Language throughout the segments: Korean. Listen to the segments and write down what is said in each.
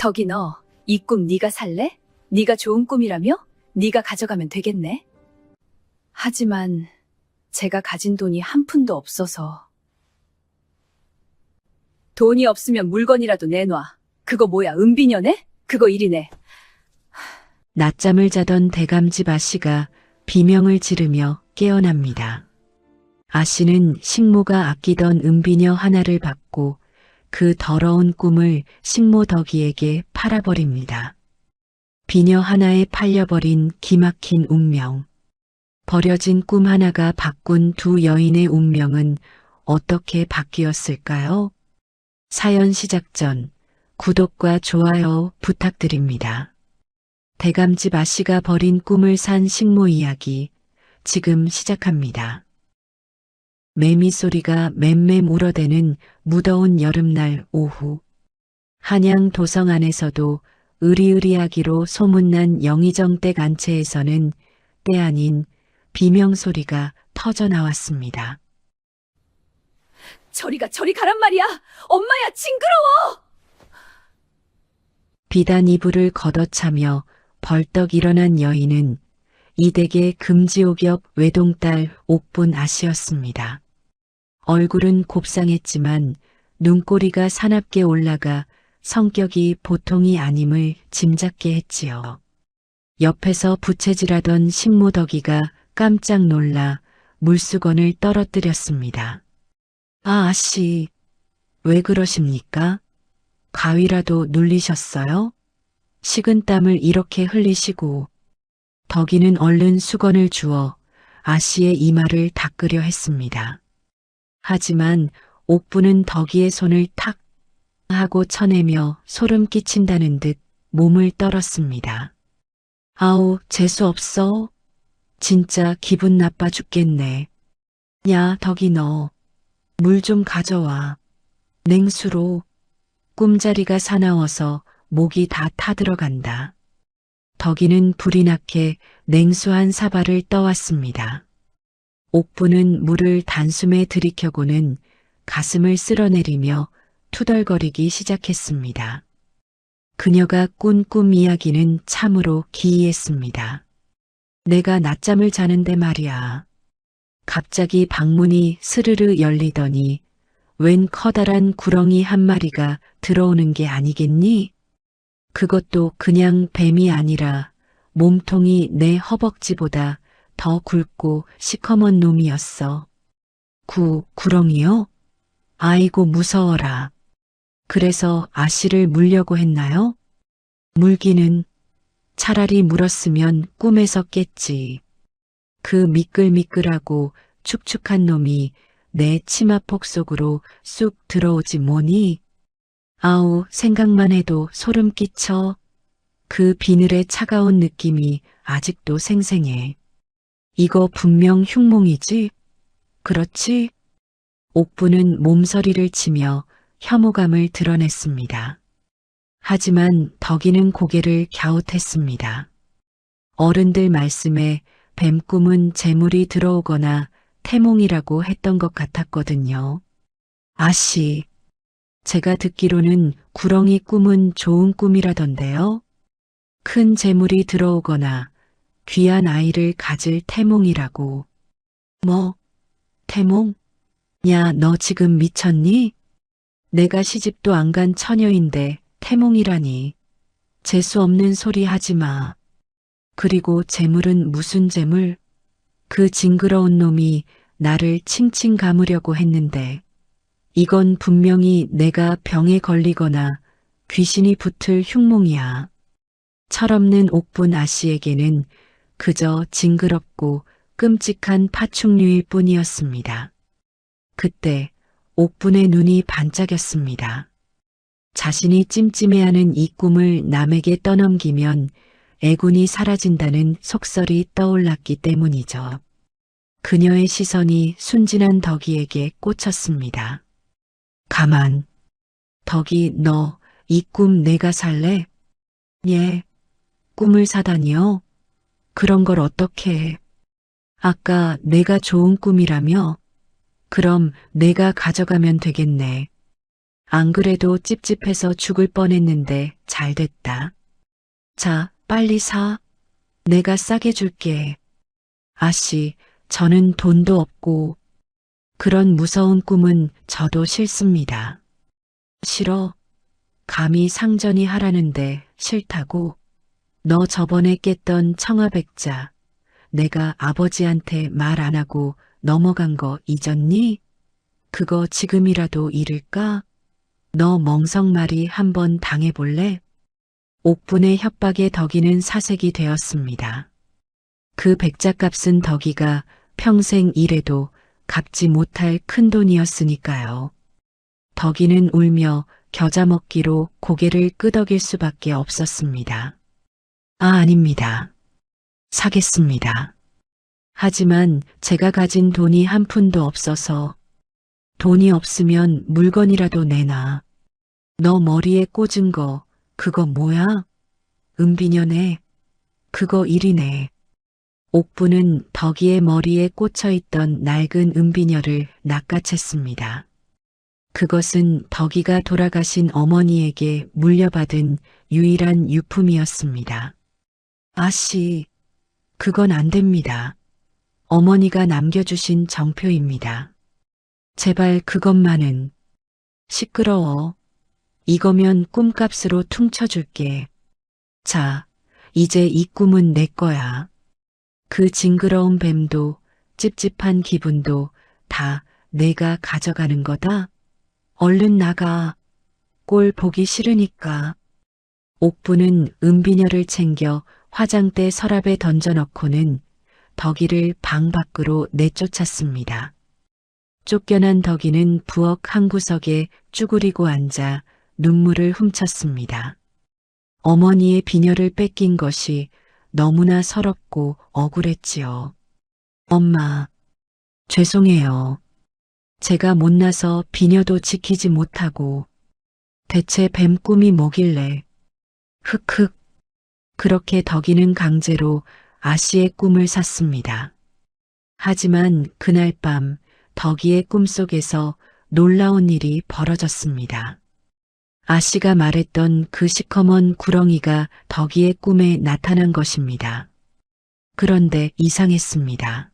덕이 너, 이 꿈 네가 살래? 네가 좋은 꿈이라며? 네가 가져가면 되겠네. 하지만 제가 가진 돈이 한 푼도 없어서. 돈이 없으면 물건이라도 내놔. 그거 뭐야, 은비녀네? 그거 일이네. 낮잠을 자던 대감집 아씨가 비명을 지르며 깨어납니다. 아씨는 식모가 아끼던 은비녀 하나를 받고 그 더러운 꿈을 식모 덕이에게 팔아버립니다. 비녀 하나에 팔려버린 기막힌 운명. 버려진 꿈 하나가 바꾼 두 여인의 운명은 어떻게 바뀌었을까요? 사연 시작 전 구독과 좋아요 부탁드립니다. 대감집 아씨가 버린 꿈을 산 식모 이야기 지금 시작합니다. 매미 소리가 맴맴 울어대는 무더운 여름날 오후. 한양 도성 안에서도 으리으리하기로 소문난 영의정댁 안채에서는 때 아닌 비명 소리가 터져 나왔습니다. 저리 가란 말이야. 엄마야, 징그러워. 비단 이불을 걷어차며 벌떡 일어난 여인은 이 댁의 금지옥엽 외동딸 옥분 아씨였습니다. 얼굴은 곱상했지만 눈꼬리가 사납게 올라가 성격이 보통이 아님을 짐작게 했지요. 옆에서 부채질하던 식모덕이가 깜짝 놀라 물수건을 떨어뜨렸습니다. 아, 아씨, 왜 그러십니까? 가위라도 눌리셨어요? 식은땀을 이렇게 흘리시고. 덕이는 얼른 수건을 주어 아씨의 이마를 닦으려 했습니다. 하지만 옥부는 덕이의 손을 탁 하고 쳐내며 소름 끼친다는 듯 몸을 떨었습니다. 아우, 재수 없어. 진짜 기분 나빠 죽겠네. 야, 덕이 너, 물 좀 가져와. 냉수로. 꿈자리가 사나워서 목이 다 타들어간다. 덕이는 불이 나게 냉수한 사발을 떠왔습니다. 옥부는 물을 단숨에 들이켜고는 가슴을 쓸어내리며 투덜거리기 시작했습니다. 그녀가 꾼 꿈 이야기는 참으로 기이했습니다. 내가 낮잠을 자는데 말이야. 갑자기 방문이 스르르 열리더니 웬 커다란 구렁이 한 마리가 들어오는 게 아니겠니? 그것도 그냥 뱀이 아니라 몸통이 내 허벅지보다 더 굵고 시커먼 놈이었어. 구렁이요? 아이고 무서워라. 그래서 아씨를 물려고 했나요? 물기는 차라리 물었으면 꿈에서 깼지. 그 미끌미끌하고 축축한 놈이 내 치마폭 속으로 쑥 들어오지 뭐니? 아우, 생각만 해도 소름 끼쳐. 그 비늘의 차가운 느낌이 아직도 생생해. 이거 분명 흉몽이지? 그렇지? 옥부는 몸서리를 치며 혐오감을 드러냈습니다. 하지만 덕이는 고개를 갸웃했습니다. 어른들 말씀에 뱀꿈은 재물이 들어오거나 태몽이라고 했던 것 같았거든요. 아씨, 제가 듣기로는 구렁이 꿈은 좋은 꿈이라던데요. 큰 재물이 들어오거나 귀한 아이를 가질 태몽이라고. 뭐, 태몽? 야, 너 지금 미쳤니? 내가 시집도 안 간 처녀인데 태몽이라니. 재수 없는 소리 하지 마. 그리고 재물은 무슨 재물? 그 징그러운 놈이 나를 칭칭 감으려고 했는데 이건 분명히 내가 병에 걸리거나 귀신이 붙을 흉몽이야. 철없는 옥분 아씨에게는 그저 징그럽고 끔찍한 파충류일 뿐이었습니다. 그때 옥분의 눈이 반짝였습니다. 자신이 찜찜해하는 이 꿈을 남에게 떠넘기면 애군이 사라진다는 속설이 떠올랐기 때문이죠. 그녀의 시선이 순진한 덕이에게 꽂혔습니다. 가만. 덕이, 너 이 꿈 내가 살래? 예. 꿈을 사다니요? 그런 걸 어떻게 해? 아까 내가 좋은 꿈이라며? 그럼 내가 가져가면 되겠네. 안 그래도 찝찝해서 죽을 뻔했는데 잘 됐다. 자, 빨리 사. 내가 싸게 줄게. 아씨, 저는 돈도 없고 그런 무서운 꿈은 저도 싫습니다. 싫어. 감히 상전이 하라는데 싫다고. 너 저번에 깼던 청아백자 내가 아버지한테 말 안 하고 넘어간 거 잊었니? 그거 지금이라도 잃을까? 너 멍석말이 한번 당해볼래? 옥분의 협박에 덕이는 사색이 되었습니다. 그 백자값은 덕이가 평생 일해도 갚지 못할 큰돈이었으니까요. 덕이는 울며 겨자 먹기로 고개를 끄덕일 수밖에 없었습니다. 아닙니다. 사겠습니다. 하지만 제가 가진 돈이 한 푼도 없어서 돈이 없으면 물건이라도 내놔. 너 머리에 꽂은 거 그거 뭐야? 은비녀네. 그거 일이네. 옥부는 덕이의 머리에 꽂혀있던 낡은 은비녀를 낚아챘습니다. 그것은 덕이가 돌아가신 어머니에게 물려받은 유일한 유품이었습니다. 아씨, 그건 안 됩니다. 어머니가 남겨주신 정표입니다. 제발 그것만은. 시끄러워. 이거면 꿈값으로 퉁쳐줄게. 자, 이제 이 꿈은 내 거야. 그 징그러운 뱀도 찝찝한 기분도 다 내가 가져가는 거다. 얼른 나가. 꼴 보기 싫으니까. 옥부는 은비녀를 챙겨 화장대 서랍에 던져넣고는 덕이를 방 밖으로 내쫓았습니다. 쫓겨난 덕이는 부엌 한 구석에 쭈그리고 앉아 눈물을 훔쳤습니다. 어머니의 비녀를 뺏긴 것이 너무나 서럽고 억울했지요. 엄마, 죄송해요. 제가 못나서 비녀도 지키지 못하고 대체 뱀 꿈이 뭐길래. 흑흑. 그렇게 덕이는 강제로 아씨의 꿈을 샀습니다. 하지만 그날 밤 덕이의 꿈속에서 놀라운 일이 벌어졌습니다. 아씨가 말했던 그 시커먼 구렁이가 덕이의 꿈에 나타난 것입니다. 그런데 이상했습니다.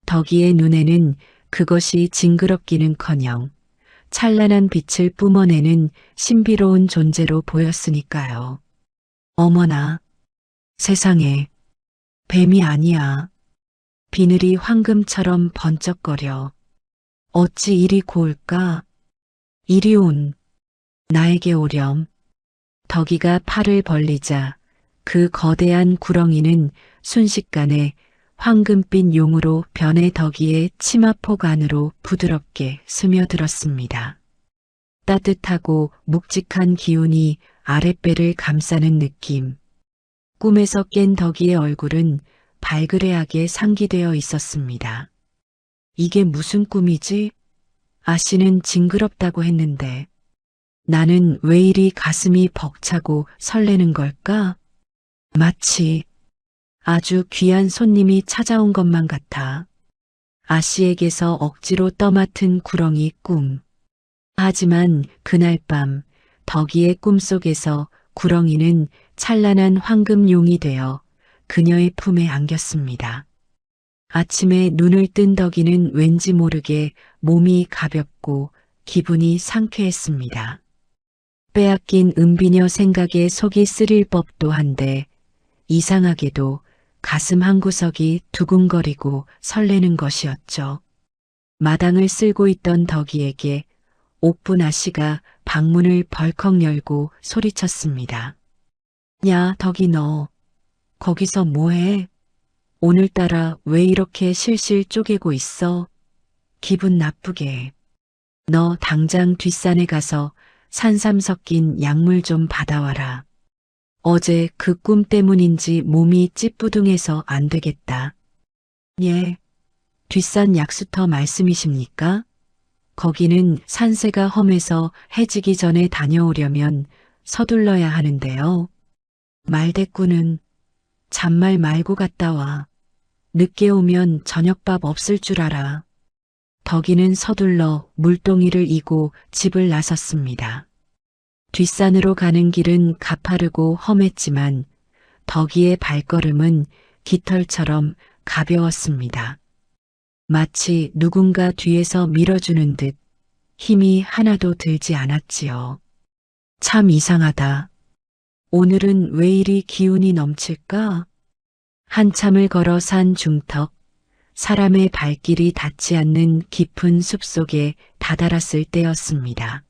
덕이의 눈에는 그것이 징그럽기는커녕 찬란한 빛을 뿜어내는 신비로운 존재로 보였으니까요. 어머나, 세상에, 뱀이 아니야. 비늘이 황금처럼 번쩍거려. 어찌 이리 고울까? 이리 온. 나에게 오렴. 덕이가 팔을 벌리자 그 거대한 구렁이는 순식간에 황금빛 용으로 변해 덕이의 치마폭 안으로 부드럽게 스며들었습니다. 따뜻하고 묵직한 기운이 아랫배를 감싸는 느낌. 꿈에서 깬 덕이의 얼굴은 발그레하게 상기되어 있었습니다. 이게 무슨 꿈이지? 아씨는 징그럽다고 했는데 나는 왜 이리 가슴이 벅차고 설레는 걸까? 마치 아주 귀한 손님이 찾아온 것만 같아. 아씨에게서 억지로 떠맡은 구렁이 꿈. 하지만 그날 밤 덕이의 꿈속에서 구렁이는 찬란한 황금용이 되어 그녀의 품에 안겼습니다. 아침에 눈을 뜬 덕이는 왠지 모르게 몸이 가볍고 기분이 상쾌했습니다. 빼앗긴 은비녀 생각에 속이 쓰릴 법도 한데 이상하게도 가슴 한구석이 두근거리고 설레는 것이었죠. 마당을 쓸고 있던 덕이에게 옥분 아씨가 방문을 벌컥 열고 소리쳤습니다. 야, 덕이 너 거기서 뭐해? 오늘따라 왜 이렇게 실실 쪼개고 있어? 기분 나쁘게. 너 당장 뒷산에 가서 산삼 섞인 약물 좀 받아와라. 어제 그 꿈 때문인지 몸이 찌뿌둥해서 안 되겠다. 예, 뒷산 약수터 말씀이십니까? 거기는 산세가 험해서 해지기 전에 다녀오려면 서둘러야 하는데요. 말대꾸는 잔말 말고 갔다 와. 늦게 오면 저녁밥 없을 줄 알아. 덕이는 서둘러 물동이를 이고 집을 나섰습니다. 뒷산으로 가는 길은 가파르고 험했지만 덕이의 발걸음은 깃털처럼 가벼웠습니다. 마치 누군가 뒤에서 밀어주는 듯 힘이 하나도 들지 않았지요. 참 이상하다. 오늘은 왜 이리 기운이 넘칠까? 한참을 걸어 산 중턱, 사람의 발길이 닿지 않는 깊은 숲속에 다다랐을 때였습니다.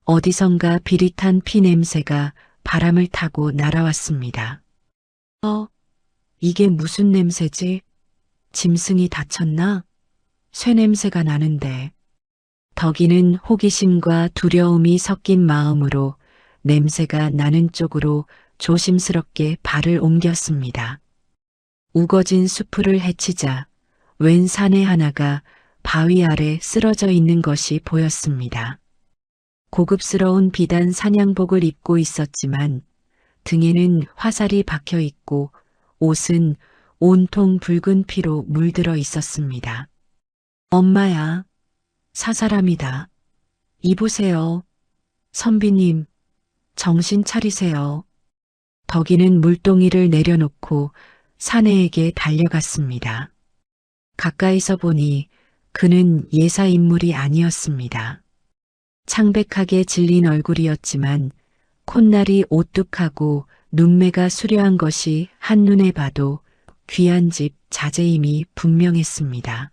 어디선가 비릿한 피 냄새가 바람을 타고 날아왔습니다. 이게 무슨 냄새지? 짐승이 다쳤나? 쇠 냄새가 나는데. 덕이는 호기심과 두려움이 섞인 마음으로 냄새가 나는 쪽으로 조심스럽게 발을 옮겼습니다. 우거진 수풀을 헤치자 웬 사내 하나가 바위 아래 쓰러져 있는 것이 보였습니다. 고급스러운 비단 사냥복을 입고 있었지만 등에는 화살이 박혀 있고 옷은 온통 붉은 피로 물들어 있었습니다. 엄마야, 사사람이다. 이보세요. 선비님, 정신 차리세요. 덕이는 물동이를 내려놓고 사내에게 달려갔습니다. 가까이서 보니 그는 예사 인물이 아니었습니다. 창백하게 질린 얼굴이었지만 콧날이 오뚝하고 눈매가 수려한 것이 한눈에 봐도 귀한 집 자제임이 분명했습니다.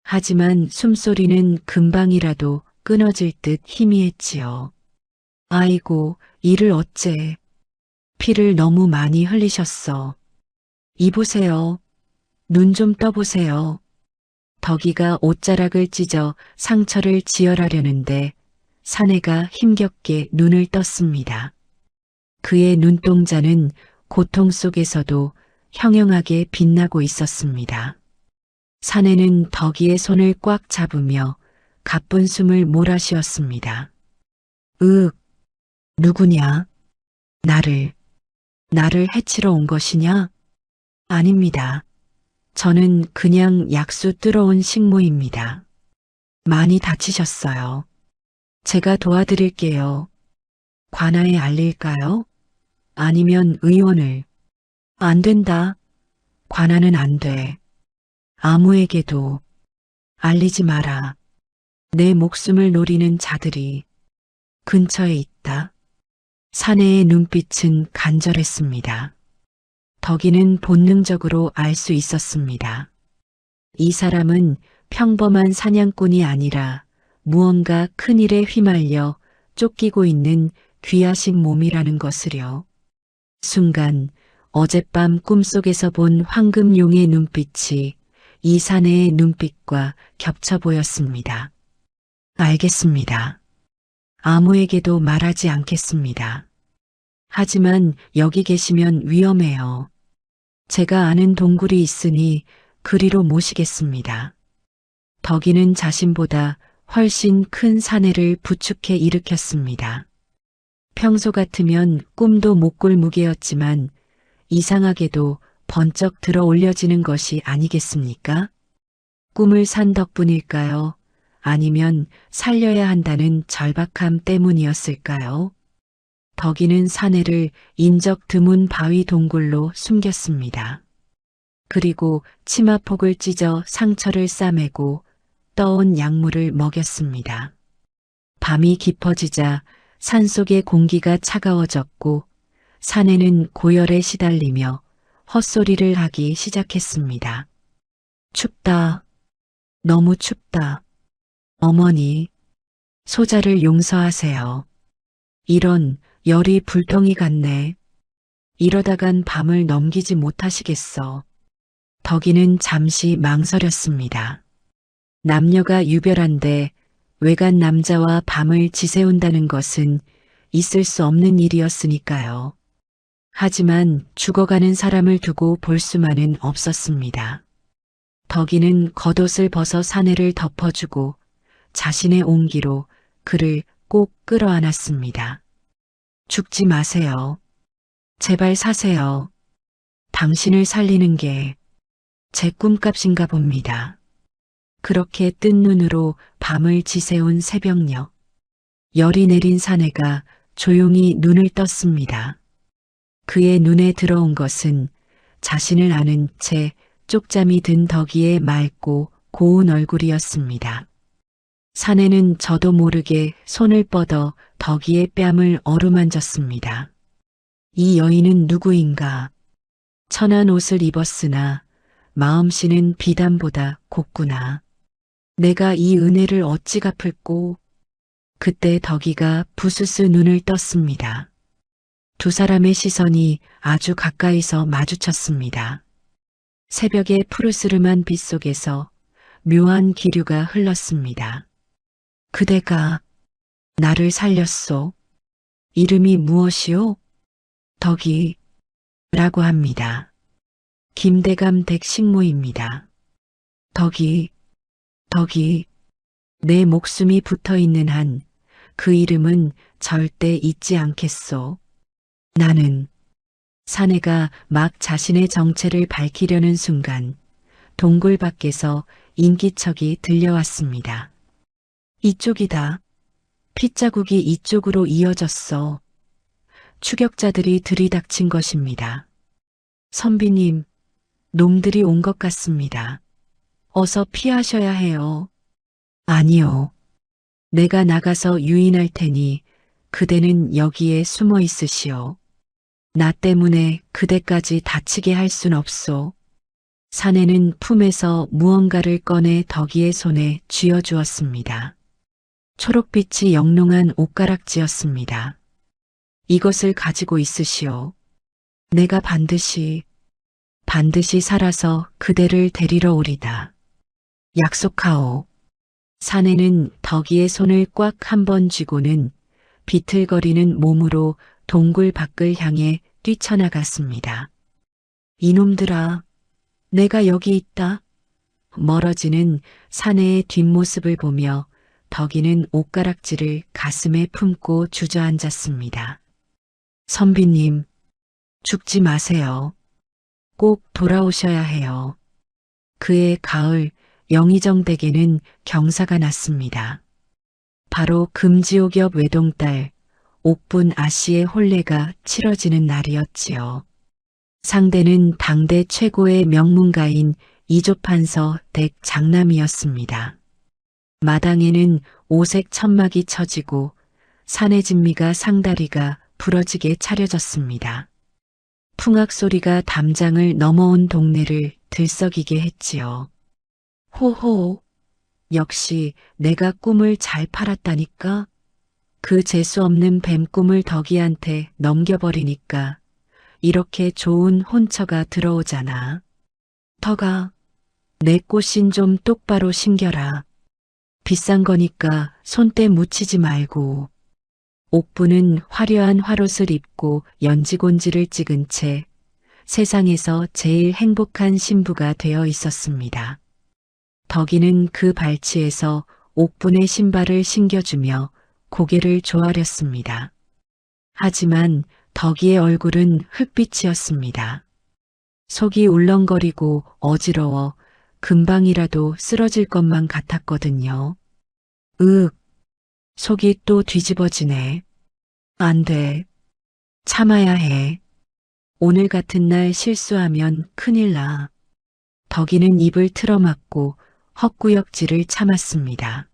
하지만 숨소리는 금방이라도 끊어질 듯 희미했지요. 아이고, 이를 어째. 피를 너무 많이 흘리셨어. 이보세요. 눈 좀 떠보세요. 덕이가 옷자락을 찢어 상처를 지혈하려는데 사내가 힘겹게 눈을 떴습니다. 그의 눈동자는 고통 속에서도 형형하게 빛나고 있었습니다. 사내는 덕이의 손을 꽉 잡으며 가쁜 숨을 몰아쉬었습니다. 누구냐? 나를 해치러 온 것이냐? 아닙니다. 저는 그냥 약수 뜨러온 식모입니다. 많이 다치셨어요. 제가 도와드릴게요. 관아에 알릴까요? 아니면 의원을. 안 된다. 관아는 안 돼. 아무에게도 알리지 마라. 내 목숨을 노리는 자들이 근처에 있다. 사내의 눈빛은 간절했습니다. 덕이는 본능적으로 알 수 있었습니다. 이 사람은 평범한 사냥꾼이 아니라 무언가 큰 일에 휘말려 쫓기고 있는 귀하신 몸이라는 것을요. 순간 어젯밤 꿈속에서 본 황금용의 눈빛이 이 사내의 눈빛과 겹쳐 보였습니다. 알겠습니다. 아무에게도 말하지 않겠습니다. 하지만 여기 계시면 위험해요. 제가 아는 동굴이 있으니 그리로 모시겠습니다. 덕이는 자신보다 훨씬 큰 사내를 부축해 일으켰습니다. 평소 같으면 꿈도 못 꿀 무게였지만 이상하게도 번쩍 들어 올려지는 것이 아니겠습니까? 꿈을 산 덕분일까요? 아니면 살려야 한다는 절박함 때문이었을까요? 덕이는 사내를 인적 드문 바위 동굴로 숨겼습니다. 그리고 치마폭을 찢어 상처를 싸매고 떠온 약물을 먹였습니다. 밤이 깊어지자 산속의 공기가 차가워졌고 사내는 고열에 시달리며 헛소리를 하기 시작했습니다. 춥다. 너무 춥다. 어머니, 소자를 용서하세요. 이런 열이 불덩이 같네. 이러다간 밤을 넘기지 못하시겠어. 덕이는 잠시 망설였습니다. 남녀가 유별한데 외간 남자와 밤을 지새운다는 것은 있을 수 없는 일이었으니까요. 하지만 죽어가는 사람을 두고 볼 수만은 없었습니다. 덕이는 겉옷을 벗어 사내를 덮어주고 자신의 온기로 그를 꼭 끌어안았습니다. 죽지 마세요. 제발 사세요. 당신을 살리는 게 제 꿈값인가 봅니다. 그렇게 뜬 눈으로 밤을 지새운 새벽녘. 열이 내린 사내가 조용히 눈을 떴습니다. 그의 눈에 들어온 것은 자신을 아는 채 쪽잠이 든 덕이의 맑고 고운 얼굴이었습니다. 사내는 저도 모르게 손을 뻗어 덕이의 뺨을 어루만졌습니다. 이 여인은 누구인가? 천한 옷을 입었으나 마음씨는 비단보다 곱구나. 내가 이 은혜를 어찌 갚을꼬? 그때 덕이가 부스스 눈을 떴습니다. 두 사람의 시선이 아주 가까이서 마주쳤습니다. 새벽의 푸르스름한 빛 속에서 묘한 기류가 흘렀습니다. 그대가 나를 살렸소. 이름이 무엇이오? 덕이라고 합니다. 김대감 댁 식모입니다. 덕이, 내 목숨이 붙어 있는 한 그 이름은 절대 잊지 않겠소. 나는 사내가 막 자신의 정체를 밝히려는 순간 동굴 밖에서 인기척이 들려왔습니다. 이쪽이다. 핏자국이 이쪽으로 이어졌어. 추격자들이 들이닥친 것입니다. 선비님, 놈들이 온 것 같습니다. 어서 피하셔야 해요. 아니요. 내가 나가서 유인할 테니 그대는 여기에 숨어 있으시오. 나 때문에 그대까지 다치게 할 순 없소. 사내는 품에서 무언가를 꺼내 덕이의 손에 쥐어주었습니다. 초록빛이 영롱한 옷가락지였습니다. 이것을 가지고 있으시오. 내가 반드시 살아서 그대를 데리러 오리다. 약속하오. 사내는 덕이의 손을 꽉 한 번 쥐고는 비틀거리는 몸으로 동굴 밖을 향해 뛰쳐나갔습니다. 이놈들아, 내가 여기 있다. 멀어지는 사내의 뒷모습을 보며 덕이는 옷가락지를 가슴에 품고 주저앉았습니다. 선비님, 죽지 마세요. 꼭 돌아오셔야 해요. 그의 가을 영의정 댁에는 경사가 났습니다. 바로 금지옥엽 외동딸 옥분 아씨의 혼례가 치러지는 날이었지요. 상대는 당대 최고의 명문가인 이조판서 댁 장남이었습니다. 마당에는 오색 천막이 쳐지고 사내진미가 상다리가 부러지게 차려졌습니다. 풍악 소리가 담장을 넘어온 동네를 들썩이게 했지요. 호호, 역시 내가 꿈을 잘 팔았다니까. 그 재수 없는 뱀 꿈을 덕이한테 넘겨버리니까 이렇게 좋은 혼처가 들어오잖아. 덕아, 내 꽃신 좀 똑바로 신겨라. 비싼 거니까 손때 묻히지 말고. 옥부는 화려한 화롯을 입고 연지곤지를 찍은 채 세상에서 제일 행복한 신부가 되어 있었습니다. 덕이는 그 발치에서 옥분의 신발을 신겨주며 고개를 조아렸습니다. 하지만 덕이의 얼굴은 흙빛이었습니다. 속이 울렁거리고 어지러워 금방이라도 쓰러질 것만 같았거든요. 속이 또 뒤집어지네. 안 돼. 참아야 해. 오늘 같은 날 실수하면 큰일 나. 덕이는 입을 틀어막고 헛구역질을 참았습니다.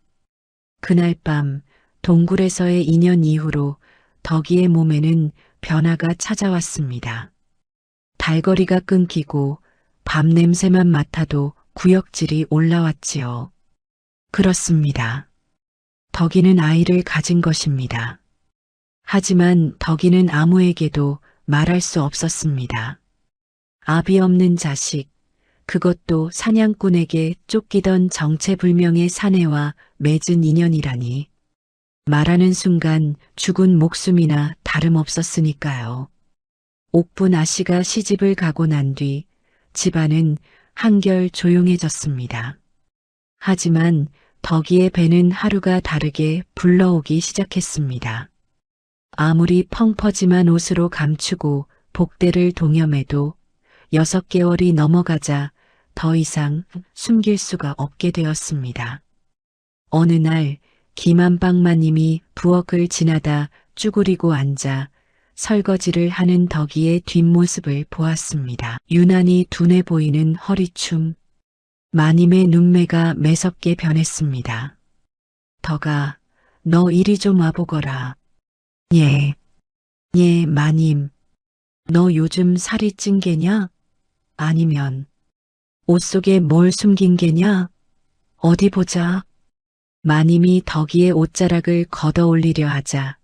그날 밤 동굴에서의 인연 이후로 덕이의 몸에는 변화가 찾아왔습니다. 달거리가 끊기고 밤 냄새만 맡아도 구역질이 올라왔지요. 그렇습니다. 덕이는 아이를 가진 것입니다. 하지만 덕이는 아무에게도 말할 수 없었습니다. 아비 없는 자식, 그것도 사냥꾼에게 쫓기던 정체불명의 사내와 맺은 인연이라니. 말하는 순간 죽은 목숨이나 다름없었으니까요. 옥분 아씨가 시집을 가고 난 뒤 집안은 한결 조용해졌습니다. 하지만 덕이의 배는 하루가 다르게 불러오기 시작했습니다. 아무리 펑퍼짐한 옷으로 감추고 복대를 동여매도 6개월이 넘어가자 더 이상 숨길 수가 없게 되었습니다. 어느 날 김한방마님이 부엌을 지나다 쭈그리고 앉아 설거지를 하는 덕이의 뒷모습을 보았습니다. 유난히 둔해 보이는 허리춤, 마님의 눈매가 매섭게 변했습니다. 덕아, 너 이리 좀 와보거라. 예, 예, 마님. 너 요즘 살이 찐 게냐? 아니면 옷 속에 뭘 숨긴 게냐? 어디 보자. 마님이 덕이의 옷자락을 걷어 올리려 하자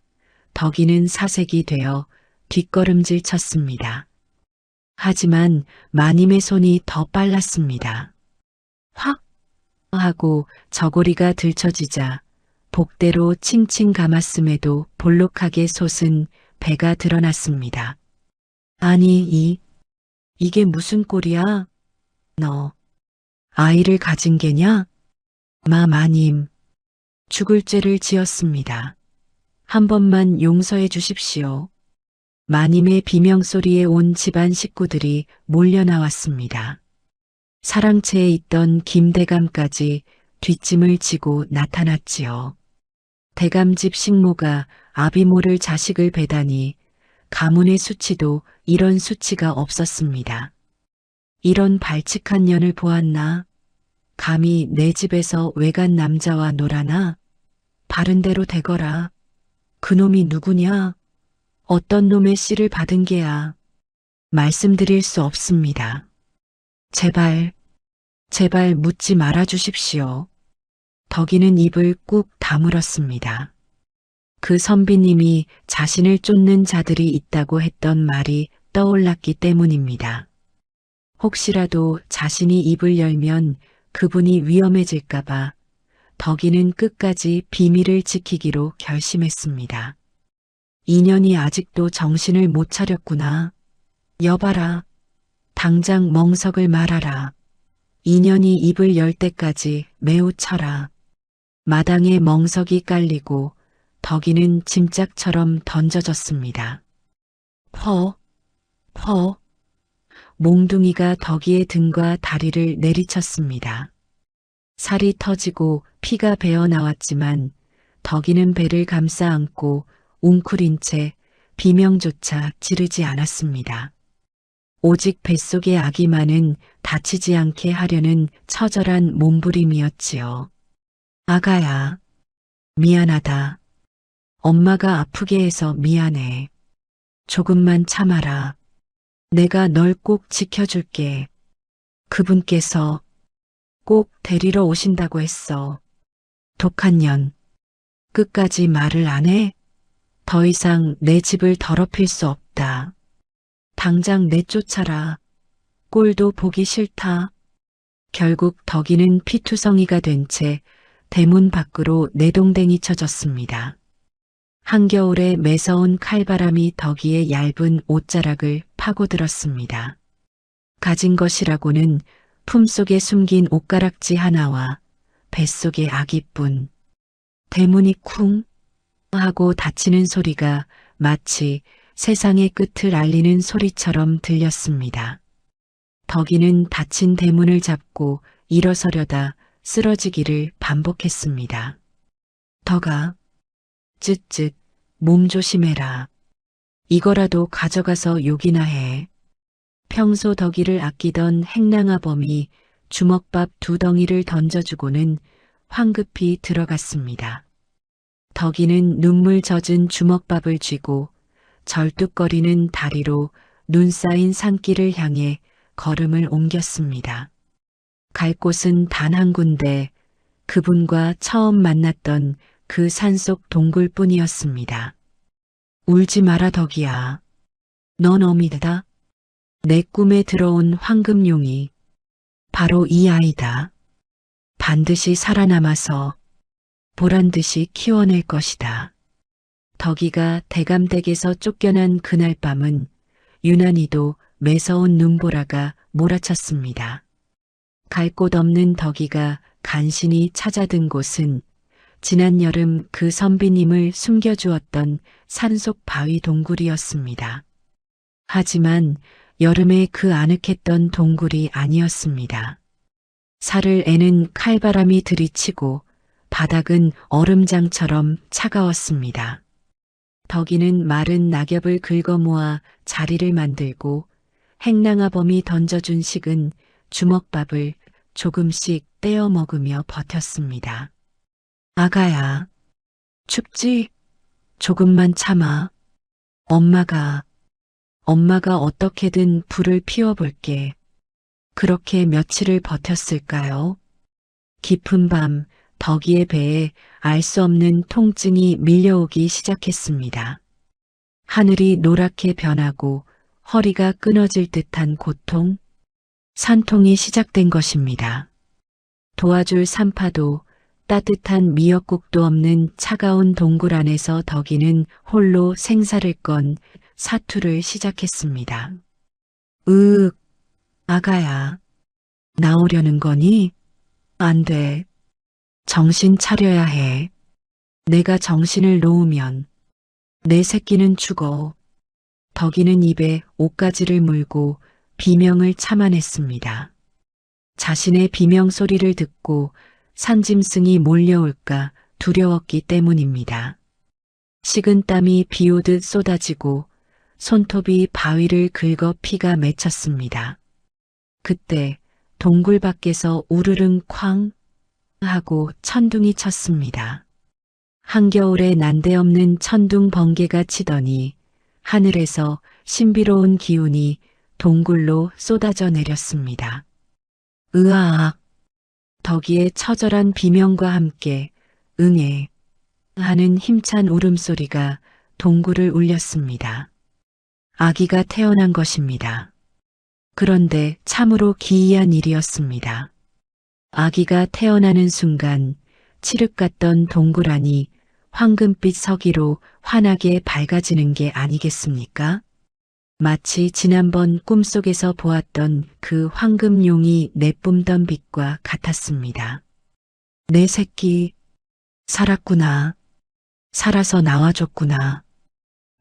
덕이는 사색이 되어 뒷걸음질 쳤습니다. 하지만 마님의 손이 더 빨랐습니다. 확 하고 저고리가 들쳐지자 복대로 칭칭 감았음에도 볼록하게 솟은 배가 드러났습니다. 아니, 이게 무슨 꼴이야? 너 아이를 가진 게냐? 마님, 죽을 죄를 지었습니다. 한 번만 용서해 주십시오. 마님의 비명소리에 온 집안 식구들이 몰려 나왔습니다. 사랑채에 있던 김대감까지 뒷짐을 지고 나타났지요. 대감집 식모가 아비 모를 자식을 배다니 가문의 수치도 이런 수치가 없었습니다. 이런 발칙한 년을 보았나? 감히 내 집에서 외간 남자와 놀아나? 바른대로 되거라. 그놈이 누구냐? 어떤 놈의 씨를 받은 게야? 말씀드릴 수 없습니다. 제발 묻지 말아 주십시오. 덕이는 입을 꾹 다물었습니다. 그 선비님이 자신을 쫓는 자들이 있다고 했던 말이 떠올랐기 때문입니다. 혹시라도 자신이 입을 열면 그분이 위험해질까봐 덕이는 끝까지 비밀을 지키기로 결심했습니다. 인연이 아직도 정신을 못 차렸구나. 여봐라. 당장 멍석을 말아라. 인연이 입을 열 때까지 매우 쳐라. 마당에 멍석이 깔리고 덕이는 짐짝처럼 던져졌습니다. 퍼. 몽둥이가 덕이의 등과 다리를 내리쳤습니다. 살이 터지고 피가 배어 나왔지만 덕이는 배를 감싸 안고 웅크린 채 비명조차 지르지 않았습니다. 오직 뱃속의 아기만은 다치지 않게 하려는 처절한 몸부림이었지요. 아가야, 미안하다. 엄마가 아프게 해서 미안해. 조금만 참아라. 내가 널 꼭 지켜줄게. 그분께서 꼭 데리러 오신다고 했어. 독한 년. 끝까지 말을 안 해? 더 이상 내 집을 더럽힐 수 없다. 당장 내쫓아라. 꼴도 보기 싫다. 결국 덕이는 피투성이가 된 채 대문 밖으로 내동댕이 쳐졌습니다. 한겨울에 매서운 칼바람이 덕이의 얇은 옷자락을 파고들었습니다. 가진 것이라고는 품속에 숨긴 옷가락지 하나와 뱃속의 아기뿐. 대문이 쿵 하고 닫히는 소리가 마치 세상의 끝을 알리는 소리처럼 들렸습니다. 덕이는 닫힌 대문을 잡고 일어서려다 쓰러지기를 반복했습니다. 덕아, 쯧쯧, 몸 조심해라. 이거라도 가져가서 욕이나 해. 평소 덕이를 아끼던 행랑아범이 주먹밥 2덩이를 던져주고는 황급히 들어갔습니다. 덕이는 눈물 젖은 주먹밥을 쥐고 절뚝거리는 다리로 눈 쌓인 산길을 향해 걸음을 옮겼습니다. 갈 곳은 단 한 군데, 그분과 처음 만났던 그 산속 동굴뿐이었습니다. 울지 마라 덕이야. 넌 어미다. 내 꿈에 들어온 황금용이 바로 이 아이다. 반드시 살아남아서 보란듯이 키워낼 것이다. 덕이가 대감댁에서 쫓겨난 그날 밤은 유난히도 매서운 눈보라가 몰아쳤습니다. 갈 곳 없는 덕이가 간신히 찾아든 곳은 지난 여름 그 선비님을 숨겨주었던 산속 바위 동굴이었습니다. 하지만 여름에 그 아늑했던 동굴이 아니었습니다. 살을 애는 칼바람이 들이치고 바닥은 얼음장처럼 차가웠습니다. 덕이는 마른 낙엽을 긁어 모아 자리를 만들고 행랑아범이 던져준 식은 주먹밥을 조금씩 떼어 먹으며 버텼습니다. 아가야, 춥지? 조금만 참아. 엄마가 어떻게든 불을 피워볼게. 그렇게 며칠을 버텼을까요? 깊은 밤, 덕이의 배에 알 수 없는 통증이 밀려오기 시작했습니다. 하늘이 노랗게 변하고 허리가 끊어질 듯한 고통, 산통이 시작된 것입니다. 도와줄 산파도 따뜻한 미역국도 없는 차가운 동굴 안에서 덕이는 홀로 생사를 건 사투를 시작했습니다. 으윽, 아가야, 나오려는 거니? 안 돼. 정신 차려야 해. 내가 정신을 놓으면 내 새끼는 죽어. 덕이는 입에 옷가지를 물고 비명을 참아냈습니다. 자신의 비명 소리를 듣고 산짐승이 몰려올까 두려웠기 때문입니다. 식은 땀이 비 오듯 쏟아지고 손톱이 바위를 긁어 피가 맺혔습니다. 그때 동굴 밖에서 우르릉 쾅 하고 천둥이 쳤습니다. 한겨울에 난데없는 천둥 번개가 치더니 하늘에서 신비로운 기운이 동굴로 쏟아져 내렸습니다. 으아악! 덕이의 처절한 비명과 함께 응애 하는 힘찬 울음소리가 동굴을 울렸습니다. 아기가 태어난 것입니다. 그런데 참으로 기이한 일이었습니다. 아기가 태어나는 순간 칠흑 같던 동굴 안이 황금빛 서기로 환하게 밝아지는 게 아니겠습니까? 마치 지난번 꿈속에서 보았던 그 황금용이 내뿜던 빛과 같았습니다. 내 새끼, 살았구나. 살아서 나와줬구나.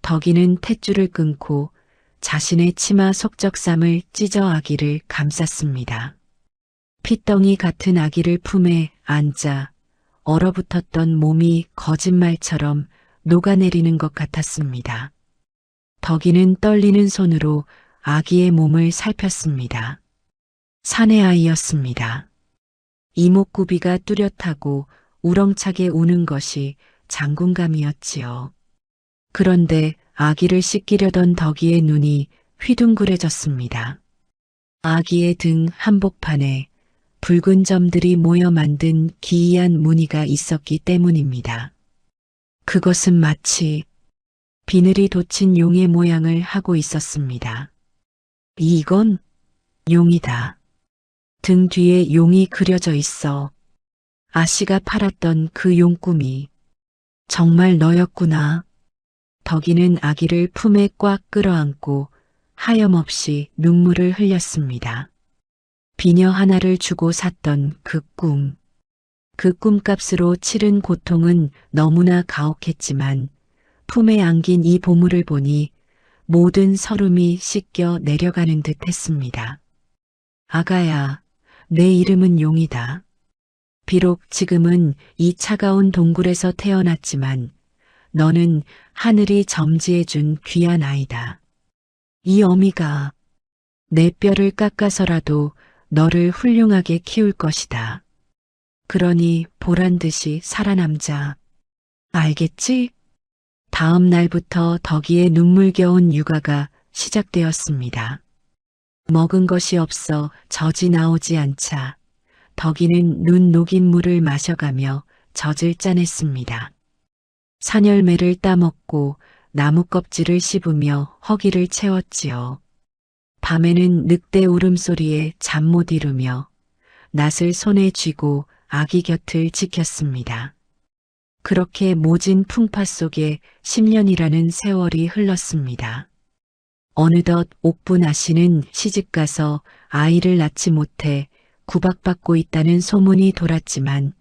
덕이는 탯줄을 끊고 자신의 치마 속적삼을 찢어 아기를 감쌌습니다. 핏덩이 같은 아기를 품에 안자 얼어붙었던 몸이 거짓말처럼 녹아내리는 것 같았습니다. 덕이는 떨리는 손으로 아기의 몸을 살폈습니다. 사내 아이였습니다. 이목구비가 뚜렷하고 우렁차게 우는 것이 장군감이었지요. 그런데 아기를 씻기려던 덕이의 눈이 휘둥그레졌습니다. 아기의 등 한복판에 붉은 점들이 모여 만든 기이한 무늬가 있었기 때문입니다. 그것은 마치 비늘이 돋친 용의 모양을 하고 있었습니다. 이건 용이다. 등 뒤에 용이 그려져 있어. 아씨가 팔았던 그 용꿈이 정말 너였구나. 덕이는 아기를 품에 꽉 끌어안고 하염없이 눈물을 흘렸습니다. 비녀 하나를 주고 샀던 그 꿈. 그 꿈값으로 치른 고통은 너무나 가혹했지만 품에 안긴 이 보물을 보니 모든 서름이 씻겨 내려가는 듯 했습니다. 아가야, 내 이름은 용이다. 비록 지금은 이 차가운 동굴에서 태어났지만 너는 하늘이 점지해준 귀한 아이다. 이 어미가 내 뼈를 깎아서라도 너를 훌륭하게 키울 것이다. 그러니 보란듯이 살아남자. 알겠지? 다음 날부터 덕이의 눈물겨운 육아가 시작되었습니다. 먹은 것이 없어 젖이 나오지 않자 덕이는 눈 녹인 물을 마셔가며 젖을 짜냈습니다. 산열매를 따먹고 나무 껍질을 씹으며 허기를 채웠지요. 밤에는 늑대 울음소리에 잠 못 이루며 낫을 손에 쥐고 아기 곁을 지켰습니다. 그렇게 모진 풍파 속에 10년이라는 세월이 흘렀습니다. 어느덧 옥분 아씨는 시집가서 아이를 낳지 못해 구박받고 있다는 소문이 돌았지만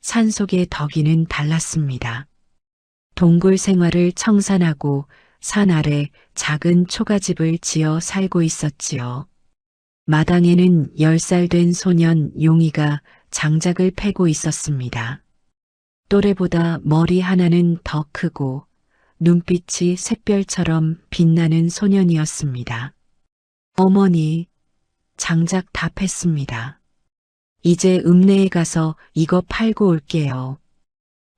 산속의 덕이는 달랐습니다. 동굴 생활을 청산하고 산 아래 작은 초가집을 지어 살고 있었지요. 마당에는 10살 된 소년 용이가 장작을 패고 있었습니다. 또래보다 머리 하나는 더 크고 눈빛이 샛별처럼 빛나는 소년이었습니다. 어머니, 장작 다 팼습니다. 이제 읍내에 가서 이거 팔고 올게요.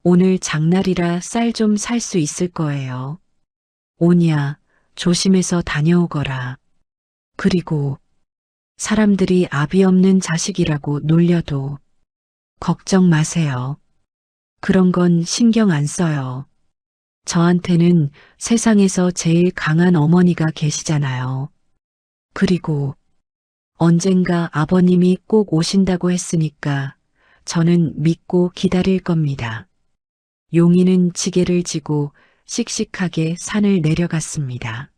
오늘 장날이라 쌀 좀 살 수 있을 거예요. 오냐, 조심해서 다녀오거라. 그리고 사람들이 아비 없는 자식이라고 놀려도 걱정 마세요. 그런 건 신경 안 써요. 저한테는 세상에서 제일 강한 어머니가 계시잖아요. 그리고 언젠가 아버님이 꼭 오신다고 했으니까 저는 믿고 기다릴 겁니다. 용이는 지게를 지고 씩씩하게 산을 내려갔습니다.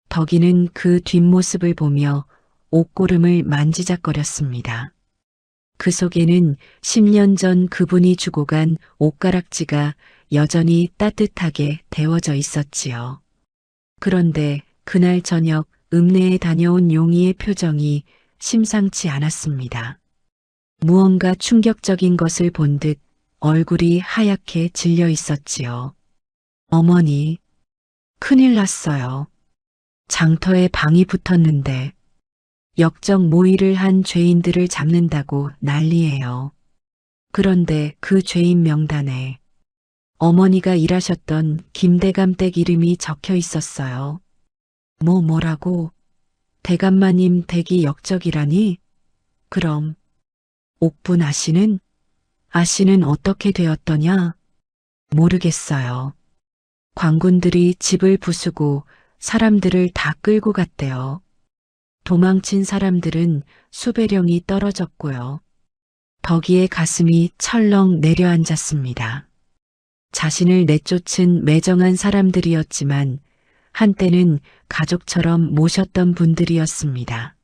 덕이는 그 뒷모습을 보며 옷고름을 만지작거렸습니다. 그 속에는 10년 전 그분이 주고 간 옷가락지가 여전히 따뜻하게 데워져 있었지요. 그런데 그날 저녁 읍내에 다녀온 용이의 표정이 심상치 않았습니다. 무언가 충격적인 것을 본 듯 얼굴이 하얗게 질려 있었지요. 어머니, 큰일 났어요. 장터에 방이 붙었는데 역적 모의를 한 죄인들을 잡는다고 난리예요. 그런데 그 죄인 명단에 어머니가 일하셨던 김대감 댁 이름이 적혀 있었어요. 뭐라고? 대감마님 댁이 역적이라니? 그럼 옥분 아씨는 어떻게 되었더냐? 모르겠어요. 관군들이 집을 부수고 사람들을 다 끌고 갔대요. 도망친 사람들은 수배령이 떨어졌고요. 덕이의 가슴이 철렁 내려앉았습니다. 자신을 내쫓은 매정한 사람들이었지만 한때는 가족처럼 모셨던 분들이었습니다.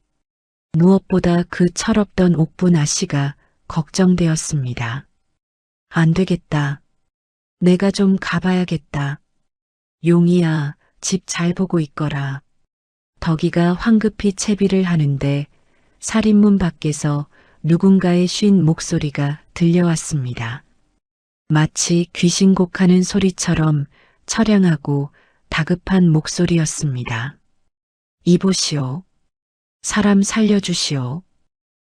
무엇보다 그 철없던 옥분 아씨가 걱정되었습니다. 안 되겠다. 내가 좀 가봐야겠다. 용이야, 집 잘 보고 있거라. 덕이가 황급히 채비를 하는데 살인문 밖에서 누군가의 쉰 목소리가 들려왔습니다. 마치 귀신곡하는 소리처럼 처량하고 다급한 목소리였습니다. 이보시오. 사람 살려주시오.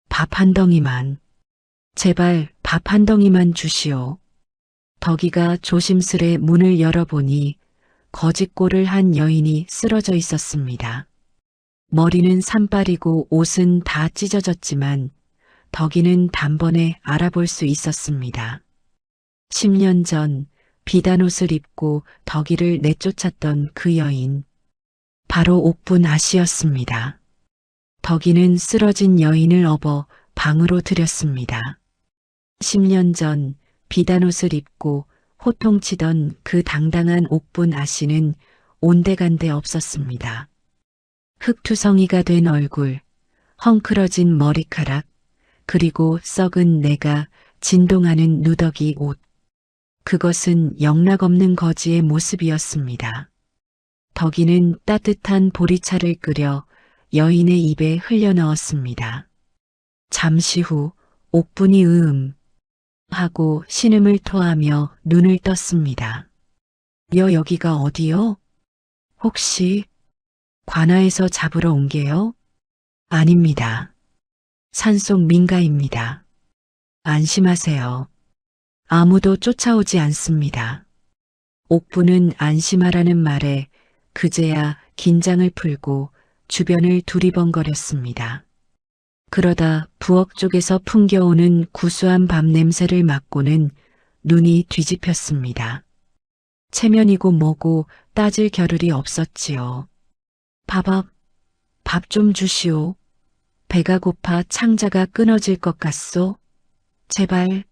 밥 한 덩이만. 제발 밥 한 덩이만 주시오. 덕이가 조심스레 문을 열어보니 거짓골을 한 여인이 쓰러져 있었습니다. 머리는 산발이고 옷은 다 찢어졌지만 덕이는 단번에 알아볼 수 있었습니다. 10년 전 비단옷을 입고 덕이를 내쫓았던 그 여인. 바로 옥분 아씨였습니다. 덕이는 쓰러진 여인을 업어 방으로 들였습니다. 10년 전 비단옷을 입고 호통치던 그 당당한 옥분 아씨는 온데간데 없었습니다. 흙투성이가 된 얼굴, 헝클어진 머리카락, 그리고 썩은 내가 진동하는 누더기 옷. 그것은 영락없는 거지의 모습이었습니다. 덕이는 따뜻한 보리차를 끓여 여인의 입에 흘려넣었습니다. 잠시 후 옥분이 하고 신음을 토하며 눈을 떴습니다. 여기가 어디요? 혹시 관아에서 잡으러 온 게요? 아닙니다. 산속 민가입니다. 안심하세요. 아무도 쫓아오지 않습니다. 옥분은 안심하라는 말에 그제야 긴장을 풀고 주변을 두리번거렸습니다. 그러다 부엌 쪽에서 풍겨오는 구수한 밥 냄새를 맡고는 눈이 뒤집혔습니다. 체면이고 뭐고 따질 겨를이 없었지요. 밥 좀 주시오. 배가 고파 창자가 끊어질 것 같소. 제발.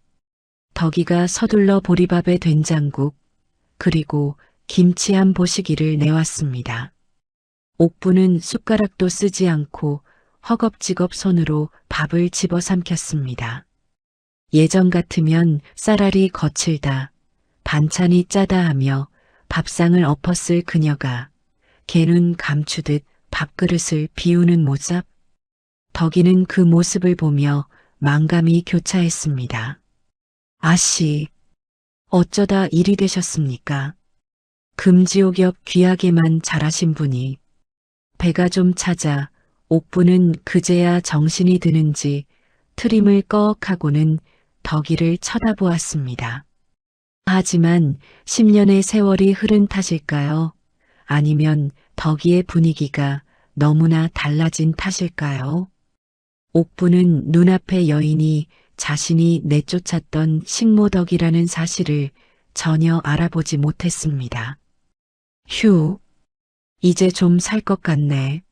덕이가 서둘러 보리밥에 된장국, 그리고 김치 한 보시기를 내왔습니다. 옥분은 숟가락도 쓰지 않고 허겁지겁 손으로 밥을 집어 삼켰습니다. 예전 같으면 쌀알이 거칠다, 반찬이 짜다 하며 밥상을 엎었을 그녀가 개눈 감추듯 밥그릇을 비우는 모습. 덕이는 그 모습을 보며 만감이 교차했습니다. 아씨, 어쩌다 일이 되셨습니까? 금지옥엽 귀하게만 자라신 분이. 배가 좀 찾아 옥부는 그제야 정신이 드는지 트림을 꺼억하고는 덕이를 쳐다보았습니다. 하지만 10년의 세월이 흐른 탓일까요? 아니면 덕이의 분위기가 너무나 달라진 탓일까요? 옥부는 눈앞의 여인이 자신이 내쫓았던 식모덕이라는 사실을 전혀 알아보지 못했습니다. 휴, 이제 좀 살 것 같네.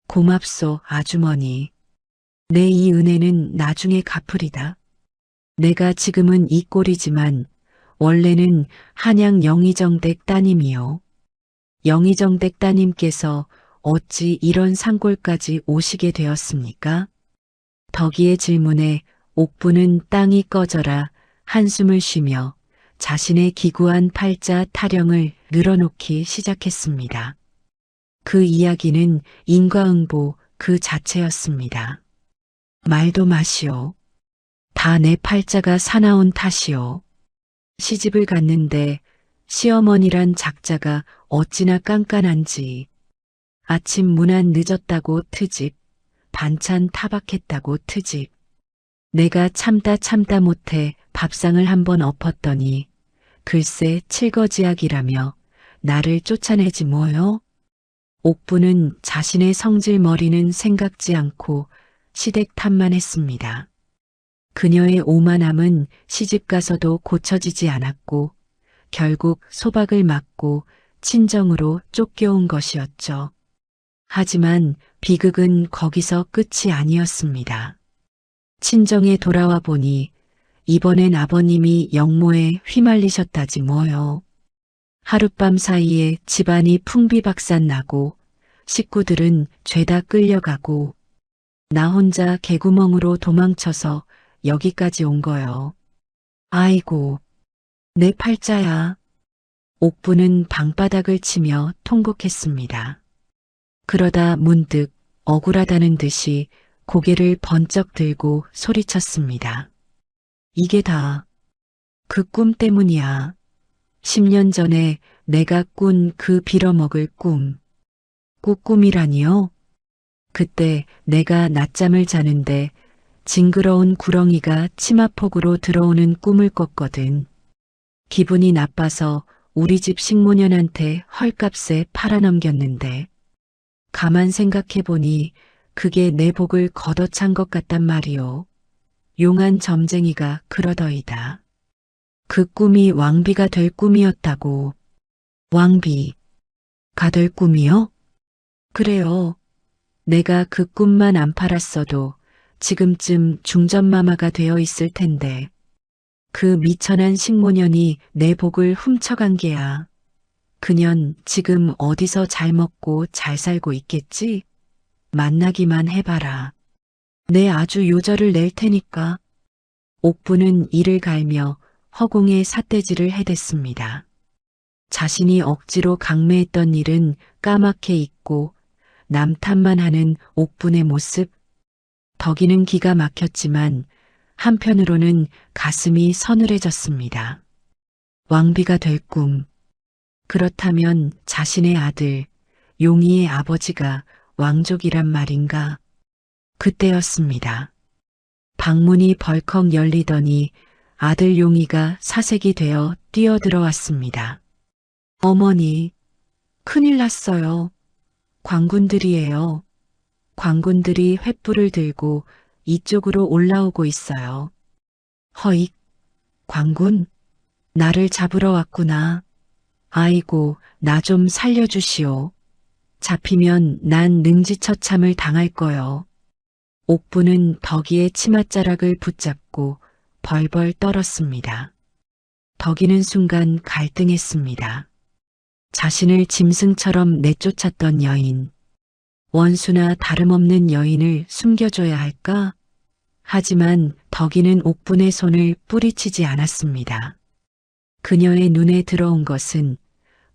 고맙소, 아주머니. 내 이 은혜는 나중에 갚으리다. 내가 지금은 이 꼴이지만 원래는 한양 영의정댁 따님이요. 영의정댁 따님께서 어찌 이런 산골까지 오시게 되었습니까? 덕이의 질문에 옥부는 땅이 꺼져라 한숨을 쉬며 자신의 기구한 팔자 타령을 늘어놓기 시작했습니다. 그 이야기는 인과응보 그 자체였습니다. 말도 마시오. 다 내 팔자가 사나운 탓이오. 시집을 갔는데 시어머니란 작자가 어찌나 깐깐한지. 아침 문안 늦었다고 트집, 반찬 타박했다고 트집. 내가 참다 못해 밥상을 한번 엎었더니 글쎄 칠거지약이라며 나를 쫓아내지 뭐요? 옥부는 자신의 성질머리는 생각지 않고 시댁 탓만 했습니다. 그녀의 오만함은 시집가서도 고쳐지지 않았고 결국 소박을 맞고 친정으로 쫓겨온 것이었죠. 하지만 비극은 거기서 끝이 아니었습니다. 친정에 돌아와 보니 이번엔 아버님이 영모에 휘말리셨다지 뭐요. 하룻밤 사이에 집안이 풍비박산 나고 식구들은 죄다 끌려가고 나 혼자 개구멍으로 도망쳐서 여기까지 온 거요. 아이고, 내 팔자야. 옥부는 방바닥을 치며 통곡했습니다. 그러다 문득 억울하다는 듯이 고개를 번쩍 들고 소리쳤습니다. 이게 다 그 꿈 때문이야. 10년 전에 내가 꾼 그 빌어먹을 꿈. 꿈이라니요? 그때 내가 낮잠을 자는데 징그러운 구렁이가 치마폭으로 들어오는 꿈을 꿨거든. 기분이 나빠서 우리 집 식모년한테 헐값에 팔아넘겼는데 가만 생각해보니 그게 내 복을 걷어찬 것 같단 말이오. 용한 점쟁이가 그러더이다. 그 꿈이 왕비가 될 꿈이었다고. 왕비가 될 꿈이요? 그래요. 내가 그 꿈만 안 팔았어도 지금쯤 중전마마가 되어 있을 텐데. 그 미천한 식모년이 내 복을 훔쳐간 게야. 그년 지금 어디서 잘 먹고 잘 살고 있겠지? 만나기만 해봐라. 내 아주 요절을 낼 테니까. 옥부는 이를 갈며 허공에 삿대질을 해댔습니다. 자신이 억지로 강매했던 일은 까맣게 잊고 남 탓만 하는 옥분의 모습. 덕이는 기가 막혔지만 한편으로는 가슴이 서늘해졌습니다. 왕비가 될 꿈. 그렇다면 자신의 아들 용희의 아버지가 왕족이란 말인가? 그때였습니다. 방문이 벌컥 열리더니 아들 용희가 사색이 되어 뛰어들어왔습니다. 어머니, 큰일 났어요. 광군들이에요. 광군들이 횃불을 들고 이쪽으로 올라오고 있어요. 허익, 광군, 나를 잡으러 왔구나. 아이고, 나 좀 살려주시오. 잡히면 난 능지처참을 당할 거요. 옥부는 덕이의 치맛자락을 붙잡고 벌벌 떨었습니다. 덕이는 순간 갈등했습니다. 자신을 짐승처럼 내쫓았던 여인, 원수나 다름없는 여인을 숨겨줘야 할까? 하지만 덕이는 옥분의 손을 뿌리치지 않았습니다. 그녀의 눈에 들어온 것은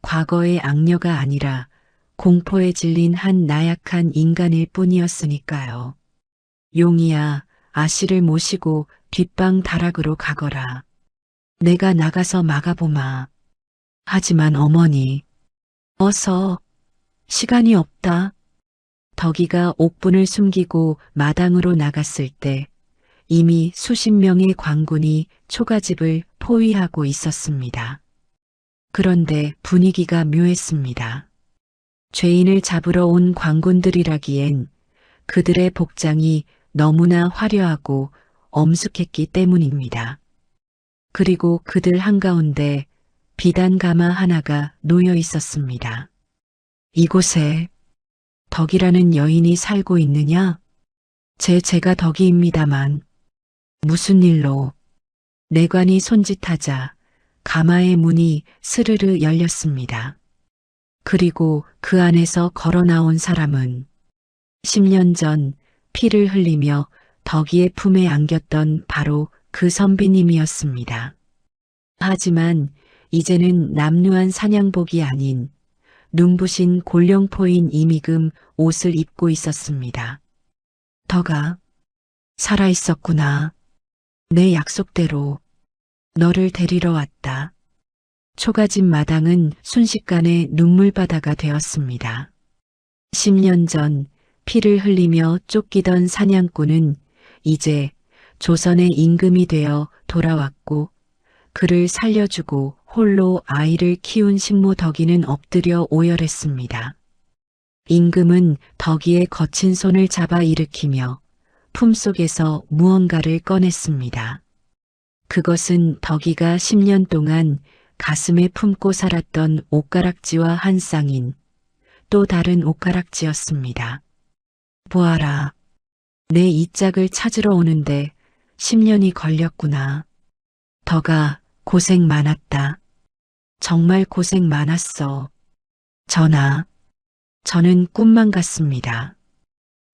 과거의 악녀가 아니라 공포에 질린 한 나약한 인간일 뿐이었으니까요. 용이야, 아씨를 모시고 뒷방 다락으로 가거라. 내가 나가서 막아보마. 하지만 어머니, 어서, 시간이 없다. 덕이가 옥분을 숨기고 마당으로 나갔을 때 이미 수십 명의 광군이 초가집을 포위하고 있었습니다. 그런데 분위기가 묘했습니다. 죄인을 잡으러 온 광군들이라기엔 그들의 복장이 너무나 화려하고 엄숙했기 때문입니다. 그리고 그들 한가운데 비단 가마 하나가 놓여 있었습니다. 이곳에 덕이라는 여인이 살고 있느냐? 제가 덕이입니다만 무슨 일로? 내관이 손짓하자 가마의 문이 스르르 열렸습니다. 그리고 그 안에서 걸어 나온 사람은 10년 전 피를 흘리며 덕이의 품에 안겼던 바로 그 선비님이었습니다. 하지만 이제는 남루한 사냥복이 아닌 눈부신 골룡포인 이미금 옷을 입고 있었습니다. 덕아, 살아있었구나. 내 약속대로 너를 데리러 왔다. 초가집 마당은 순식간에 눈물바다가 되었습니다. 10년 전 피를 흘리며 쫓기던 사냥꾼은 이제 조선의 임금이 되어 돌아왔고 그를 살려주고 홀로 아이를 키운 식모 덕이는 엎드려 오열했습니다. 임금은 덕이의 거친 손을 잡아 일으키며 품속에서 무언가를 꺼냈습니다. 그것은 덕이가 10년 동안 가슴에 품고 살았던 옷가락지와 한 쌍인 또 다른 옷가락지였습니다. 보아라, 내 이 짝을 찾으러 오는데 10년이 걸렸구나. 덕아, 고생 많았다. 정말 고생 많았어. 전하, 저는 꿈만 같습니다.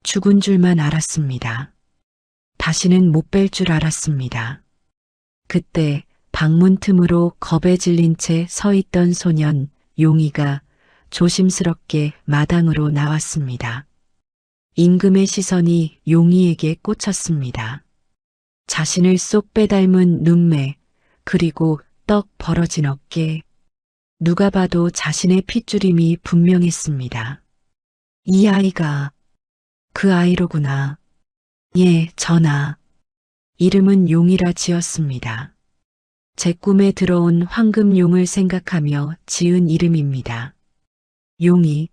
죽은 줄만 알았습니다. 다시는 못 뵐 줄 알았습니다. 그때 방문 틈으로 겁에 질린 채 서 있던 소년 용이가 조심스럽게 마당으로 나왔습니다. 임금의 시선이 용이에게 꽂혔습니다. 자신을 쏙 빼닮은 눈매, 그리고 떡 벌어진 어깨. 누가 봐도 자신의 핏줄임이 분명했습니다. 이 아이가 그 아이로구나. 예, 전하. 이름은 용이라 지었습니다. 제 꿈에 들어온 황금용을 생각하며 지은 이름입니다. 용이,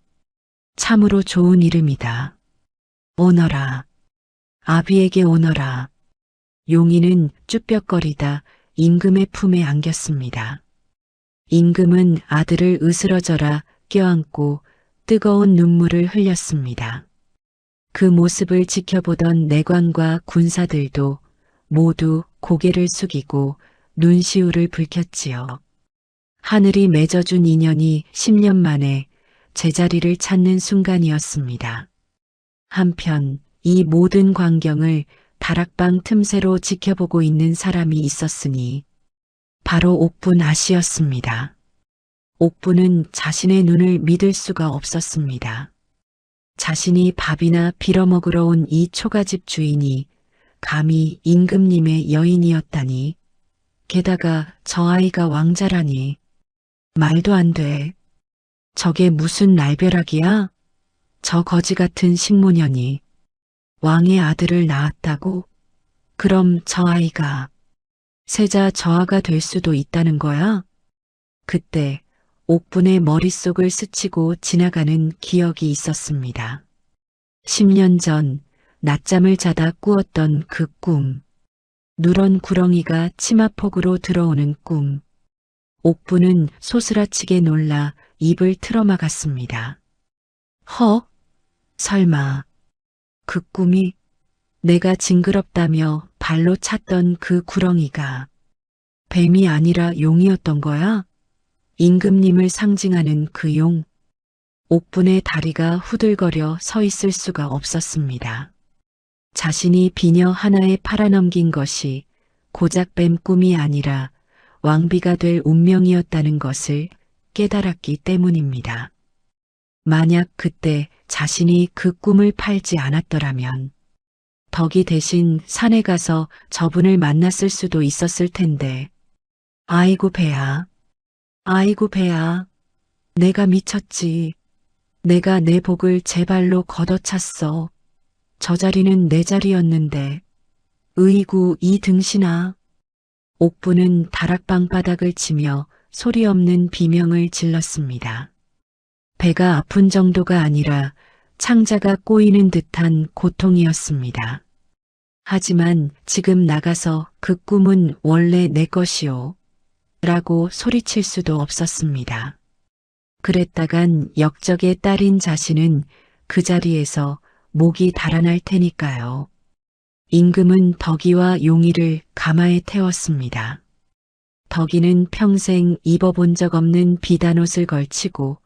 참으로 좋은 이름이다. 오너라. 아비에게 오너라. 용이는 쭈뼛거리다 임금의 품에 안겼습니다. 임금은 아들을 으스러져라 껴안고 뜨거운 눈물을 흘렸습니다. 그 모습을 지켜보던 내관과 군사들도 모두 고개를 숙이고 눈시울을 붉혔지요. 하늘이 맺어준 인연이 10년 만에 제자리를 찾는 순간이었습니다. 한편 이 모든 광경을 다락방 틈새로 지켜보고 있는 사람이 있었으니 바로 옥분 아씨였습니다. 옥분은 자신의 눈을 믿을 수가 없었습니다. 자신이 밥이나 빌어먹으러 온 이 초가집 주인이 감히 임금님의 여인이었다니. 게다가 저 아이가 왕자라니. 말도 안 돼. 저게 무슨 날벼락이야? 저 거지 같은 식모년이 왕의 아들을 낳았다고? 그럼 저 아이가 세자 저하가 될 수도 있다는 거야? 그때 옥분의 머릿속을 스치고 지나가는 기억이 있었습니다. 10년 전 낮잠을 자다 꾸었던 그 꿈. 누런 구렁이가 치마폭으로 들어오는 꿈. 옥분은 소스라치게 놀라 입을 틀어막았습니다. 허? 설마 그 꿈이 내가 징그럽다며 발로 찼던 그 구렁이가 뱀이 아니라 용이었던 거야? 임금님을 상징하는 그 용. 옥분의 다리가 후들거려 서 있을 수가 없었습니다. 자신이 비녀 하나에 팔아넘긴 것이 고작 뱀 꿈이 아니라 왕비가 될 운명이었다는 것을 깨달았기 때문입니다. 만약 그때 자신이 그 꿈을 팔지 않았더라면 덕이 대신 산에 가서 저분을 만났을 수도 있었을 텐데. 아이고 배야. 아이고 배야. 내가 미쳤지. 내가 내 복을 제 발로 걷어찼어. 저 자리는 내 자리였는데. 으이구 이 등신아. 옥부는 다락방 바닥을 치며 소리 없는 비명을 질렀습니다. 배가 아픈 정도가 아니라 창자가 꼬이는 듯한 고통이었습니다. 하지만 지금 나가서 그 꿈은 원래 내 것이오. 라고 소리칠 수도 없었습니다. 그랬다간 역적의 딸인 자신은 그 자리에서 목이 달아날 테니까요. 임금은 덕이와 용의를 가마에 태웠습니다. 덕이는 평생 입어본 적 없는 비단옷을 걸치고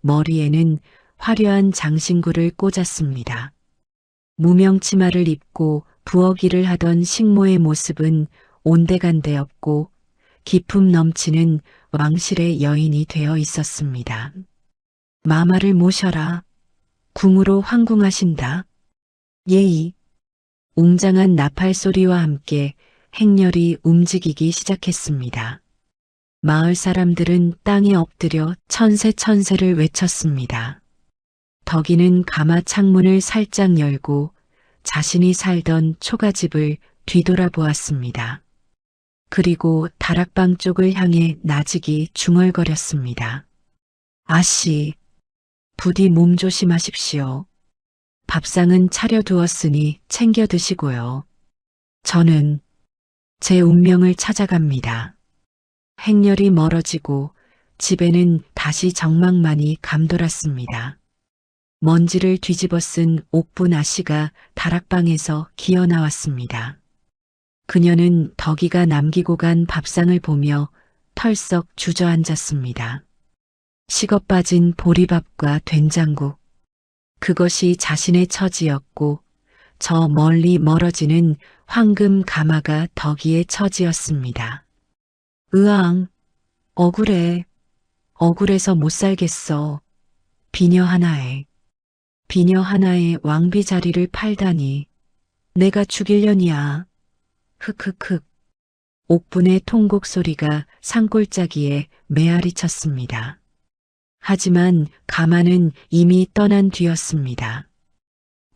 머리에는 화려한 장신구를 꽂았습니다. 무명 치마를 입고 부엌일을 하던 식모의 모습은 온데간데 없고 기품 넘치는 왕실의 여인이 되어 있었습니다. 마마를 모셔라. 궁으로 황궁하신다. 예의. 웅장한 나팔 소리와 함께 행렬이 움직이기 시작했습니다. 마을 사람들은 땅에 엎드려 천세 천세를 외쳤습니다. 덕이는 가마 창문을 살짝 열고 자신이 살던 초가집을 뒤돌아보았습니다. 그리고 다락방 쪽을 향해 나직이 중얼거렸습니다. 아씨, 부디 몸 조심하십시오. 밥상은 차려두었으니 챙겨 드시고요. 저는 제 운명을 찾아갑니다. 행렬이 멀어지고 집에는 다시 정막만이 감돌았습니다. 먼지를 뒤집어 쓴 옥부 나씨가 다락방에서 기어 나왔습니다. 그녀는 덕이가 남기고 간 밥상을 보며 털썩 주저앉았습니다. 식어 빠진 보리밥과 된장국. 그것이 자신의 처지였고 저 멀리 멀어지는 황금 가마가 덕이의 처지였습니다. 으앙, 억울해. 억울해서 못 살겠어. 비녀 하나에 왕비 자리를 팔다니. 내가 죽일려니야. 흑흑흑. 옥분의 통곡 소리가 산골짜기에 메아리 쳤습니다. 하지만 가마는 이미 떠난 뒤였습니다.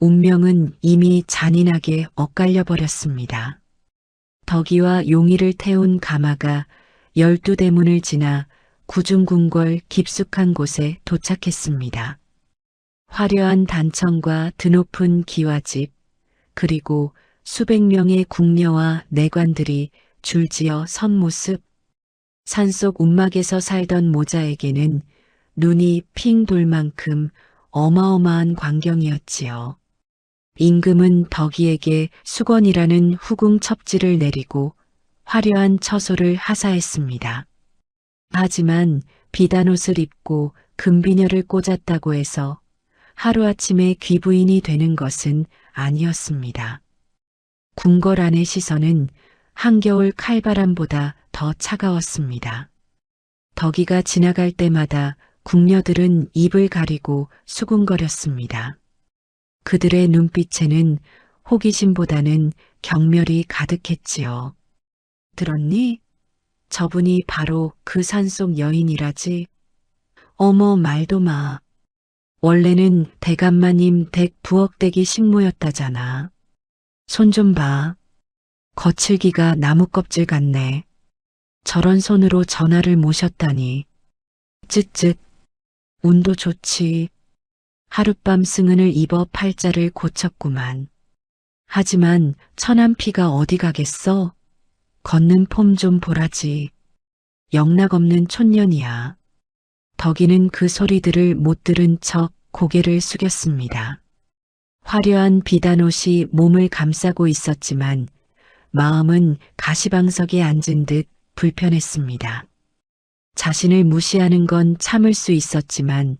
운명은 이미 잔인하게 엇갈려 버렸습니다. 덕이와 용의를 태운 가마가 12대문을 지나 구중궁궐 깊숙한 곳에 도착했습니다. 화려한 단청과 드높은 기와집, 그리고 수백 명의 궁녀와 내관들이 줄지어 선 모습. 산속 움막에서 살던 모자에게는 눈이 핑 돌 만큼 어마어마한 광경이었지요. 임금은 덕이에게 수건이라는 후궁 첩지를 내리고 화려한 처소를 하사했습니다. 하지만 비단옷을 입고 금비녀를 꽂았다고 해서 하루아침에 귀부인이 되는 것은 아니었습니다. 궁궐 안의 시선은 한겨울 칼바람보다 더 차가웠습니다. 덕이가 지나갈 때마다 궁녀들은 입을 가리고 수군거렸습니다. 그들의 눈빛에는 호기심보다는 경멸이 가득했지요. 들었니? 저분이 바로 그 산속 여인이라지. 어머 말도 마. 원래는 대감마님 댁 부엌대기 식모였다잖아. 손 좀 봐. 거칠기가 나무 껍질 같네. 저런 손으로 전하를 모셨다니. 쯧쯧. 운도 좋지. 하룻밤 승은을 입어 팔자를 고쳤구만. 하지만 천한 피가 어디 가겠어? 걷는 폼 좀 보라지. 영락없는 촌년이야. 덕이는 그 소리들을 못 들은 척 고개를 숙였습니다. 화려한 비단옷이 몸을 감싸고 있었지만 마음은 가시방석에 앉은 듯 불편했습니다. 자신을 무시하는 건 참을 수 있었지만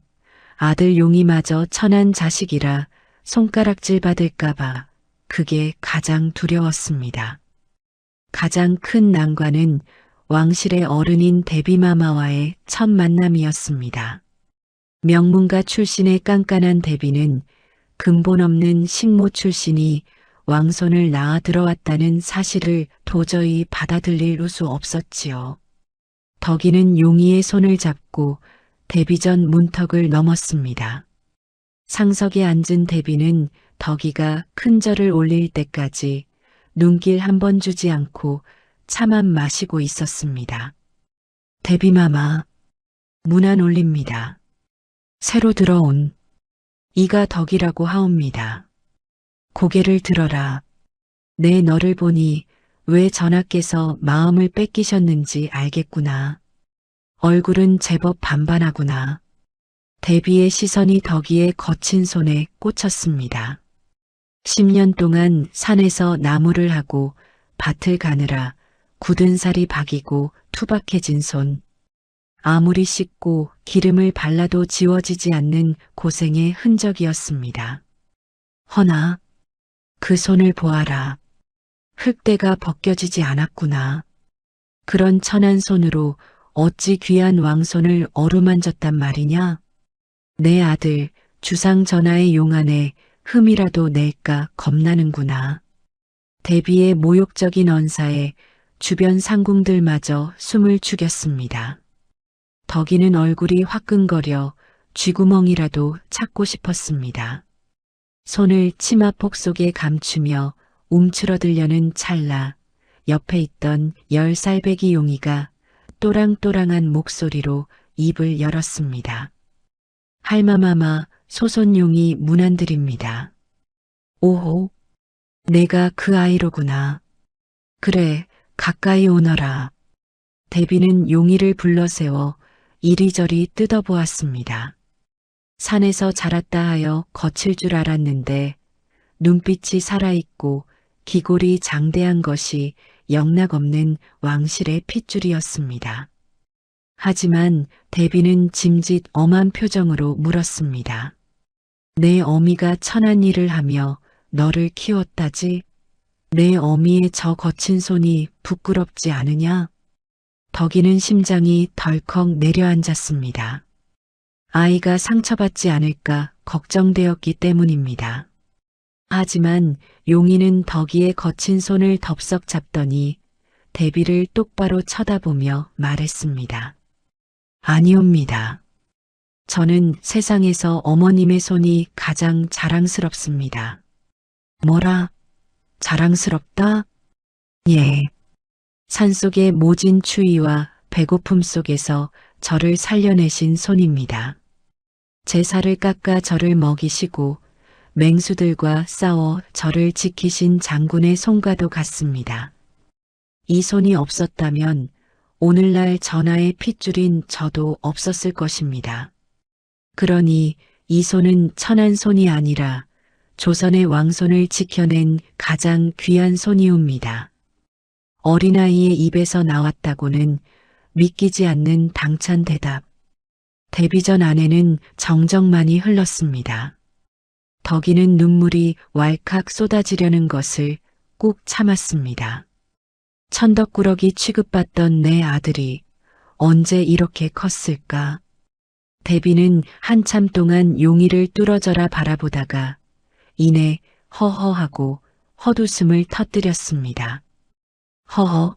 아들 용이마저 천한 자식이라 손가락질 받을까봐 그게 가장 두려웠습니다. 가장 큰 난관은 왕실의 어른인 대비마마와의 첫 만남이었습니다. 명문가 출신의 깐깐한 대비는 근본 없는 식모 출신이 왕손을 낳아 들어왔다는 사실을 도저히 받아들일 수 없었지요. 덕이는 용의의 손을 잡고 대비전 문턱을 넘었습니다. 상석에 앉은 대비는 덕이가 큰 절을 올릴 때까지 눈길 한 번 주지 않고 차만 마시고 있었습니다. 대비마마, 문 안 올립니다. 새로 들어온 이가 덕이라고 하옵니다. 고개를 들어라. 내 너를 보니 왜 전하께서 마음을 뺏기셨는지 알겠구나. 얼굴은 제법 반반하구나. 대비의 시선이 덕이의 거친 손에 꽂혔습니다. 10년 동안 산에서 나무를 하고 밭을 가느라 굳은 살이 박이고 투박해진 손. 아무리 씻고 기름을 발라도 지워지지 않는 고생의 흔적이었습니다. 허나 그 손을 보아라. 흙대가 벗겨지지 않았구나. 그런 천한 손으로 어찌 귀한 왕손을 어루만졌단 말이냐? 내 아들 주상 전하의 용 안에 흠이라도 낼까 겁나는구나. 대비의 모욕적인 언사에 주변 상궁들마저 숨을 죽였습니다. 덕이는 얼굴이 화끈거려 쥐구멍이라도 찾고 싶었습니다. 손을 치마폭 속에 감추며 움츠러들려는 찰나 옆에 있던 10살 배기 용이가 또랑또랑한 목소리로 입을 열었습니다. 할마마마 소손용이 문안드립니다. 오호, 내가 그 아이로구나. 그래, 가까이 오너라. 대비는 용이를 불러세워 이리저리 뜯어보았습니다. 산에서 자랐다 하여 거칠 줄 알았는데 눈빛이 살아있고 기골이 장대한 것이 영락없는 왕실의 핏줄이었습니다. 하지만 대비는 짐짓 엄한 표정으로 물었습니다. 내 어미가 천한 일을 하며 너를 키웠다지? 내 어미의 저 거친 손이 부끄럽지 않으냐? 덕이는 심장이 덜컥 내려앉았습니다. 아이가 상처받지 않을까 걱정되었기 때문입니다. 하지만 용이는 덕이의 거친 손을 덥석 잡더니 대비를 똑바로 쳐다보며 말했습니다. 아니옵니다. 저는 세상에서 어머님의 손이 가장 자랑스럽습니다. 뭐라? 자랑스럽다? 예. 산속의 모진 추위와 배고픔 속에서 저를 살려내신 손입니다. 제 살을 깎아 저를 먹이시고 맹수들과 싸워 저를 지키신 장군의 손과도 같습니다. 이 손이 없었다면 오늘날 전하의 핏줄인 저도 없었을 것입니다. 그러니 이 손은 천한 손이 아니라 조선의 왕손을 지켜낸 가장 귀한 손이옵니다. 어린아이의 입에서 나왔다고는 믿기지 않는 당찬 대답. 데뷔전 안에는 정적만이 흘렀습니다. 덕이는 눈물이 왈칵 쏟아지려는 것을 꾹 참았습니다. 천덕꾸러기 취급받던 내 아들이 언제 이렇게 컸을까? 데뷔는 한참 동안 용이를 뚫어져라 바라보다가 이내 허허하고 헛웃음을 터뜨렸습니다. 허허,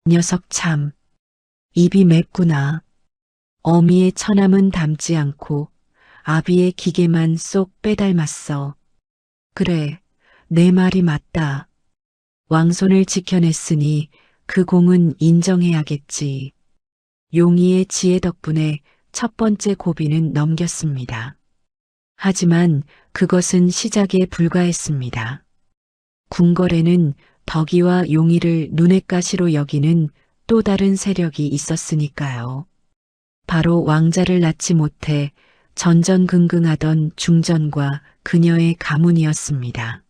녀석 참, 입이 맵구나. 어미의 처남은 닮지 않고 아비의 기계만 쏙 빼닮았어. 그래, 내 말이 맞다. 왕손을 지켜냈으니 그 공은 인정해야겠지. 용이의 지혜 덕분에 첫 번째 고비는 넘겼습니다. 하지만 그것은 시작에 불과했습니다. 궁궐에는 덕이와 용이를 눈엣 가시로 여기는 또 다른 세력이 있었으니까요. 바로 왕자를 낳지 못해 전전긍긍하던 중전과 그녀의 가문이었습니다.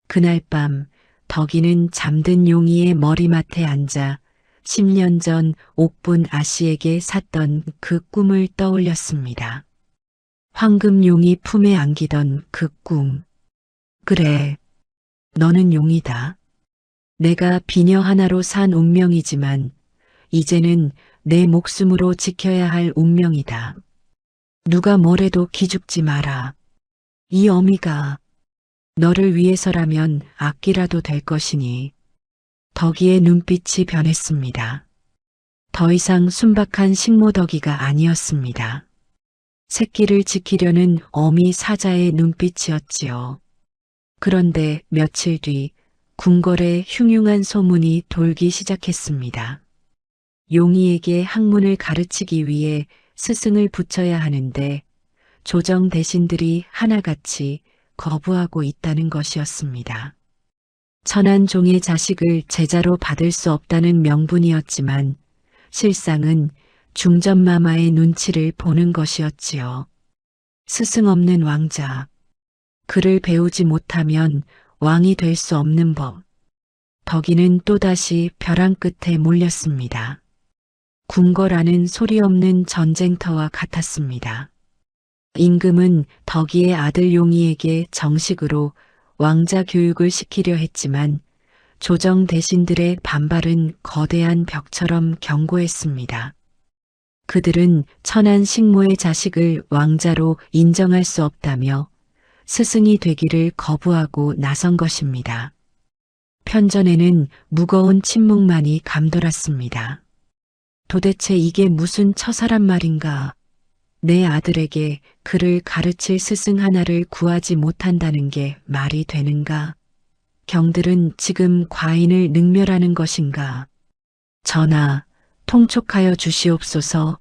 그날 밤 덕이는 잠든 용이의 머리맡에 앉아 10년 전 옥분 아씨에게 샀던 그 꿈을 떠올렸습니다. 황금용이 품에 안기던 그 꿈. 그래, 너는 용이다. 내가 비녀 하나로 산 운명이지만 이제는 내 목숨으로 지켜야 할 운명이다. 누가 뭐래도 기죽지 마라. 이 어미가 너를 위해서라면 악기라도 될 것이니. 덕이의 눈빛이 변했습니다. 더 이상 순박한 식모덕이가 아니었습니다. 새끼를 지키려는 어미 사자의 눈빛이었지요. 그런데 며칠 뒤 궁궐에 흉흉한 소문이 돌기 시작했습니다. 용이에게 학문을 가르치기 위해 스승을 붙여야 하는데 조정 대신들이 하나같이 거부하고 있다는 것이었습니다. 천한 종의 자식을 제자로 받을 수 없다는 명분이었지만 실상은 중전마마의 눈치를 보는 것이었지요. 스승 없는 왕자. 그를 배우지 못하면 왕이 될 수 없는 법. 덕이는 또다시 벼랑 끝에 몰렸습니다. 궁궐안은 소리 없는 전쟁터와 같았습니다. 임금은 덕이의 아들 용이에게 정식으로 왕자 교육을 시키려 했지만 조정 대신들의 반발은 거대한 벽처럼 견고했습니다. 그들은 천한 식모의 자식을 왕자로 인정할 수 없다며 스승이 되기를 거부하고 나선 것입니다. 편전에는 무거운 침묵만이 감돌았습니다. 도대체 이게 무슨 처사란 말인가? 내 아들에게 그를 가르칠 스승 하나를 구하지 못한다는 게 말이 되는가? 경들은 지금 과인을 능멸하는 것인가? 전하, 통촉하여 주시옵소서.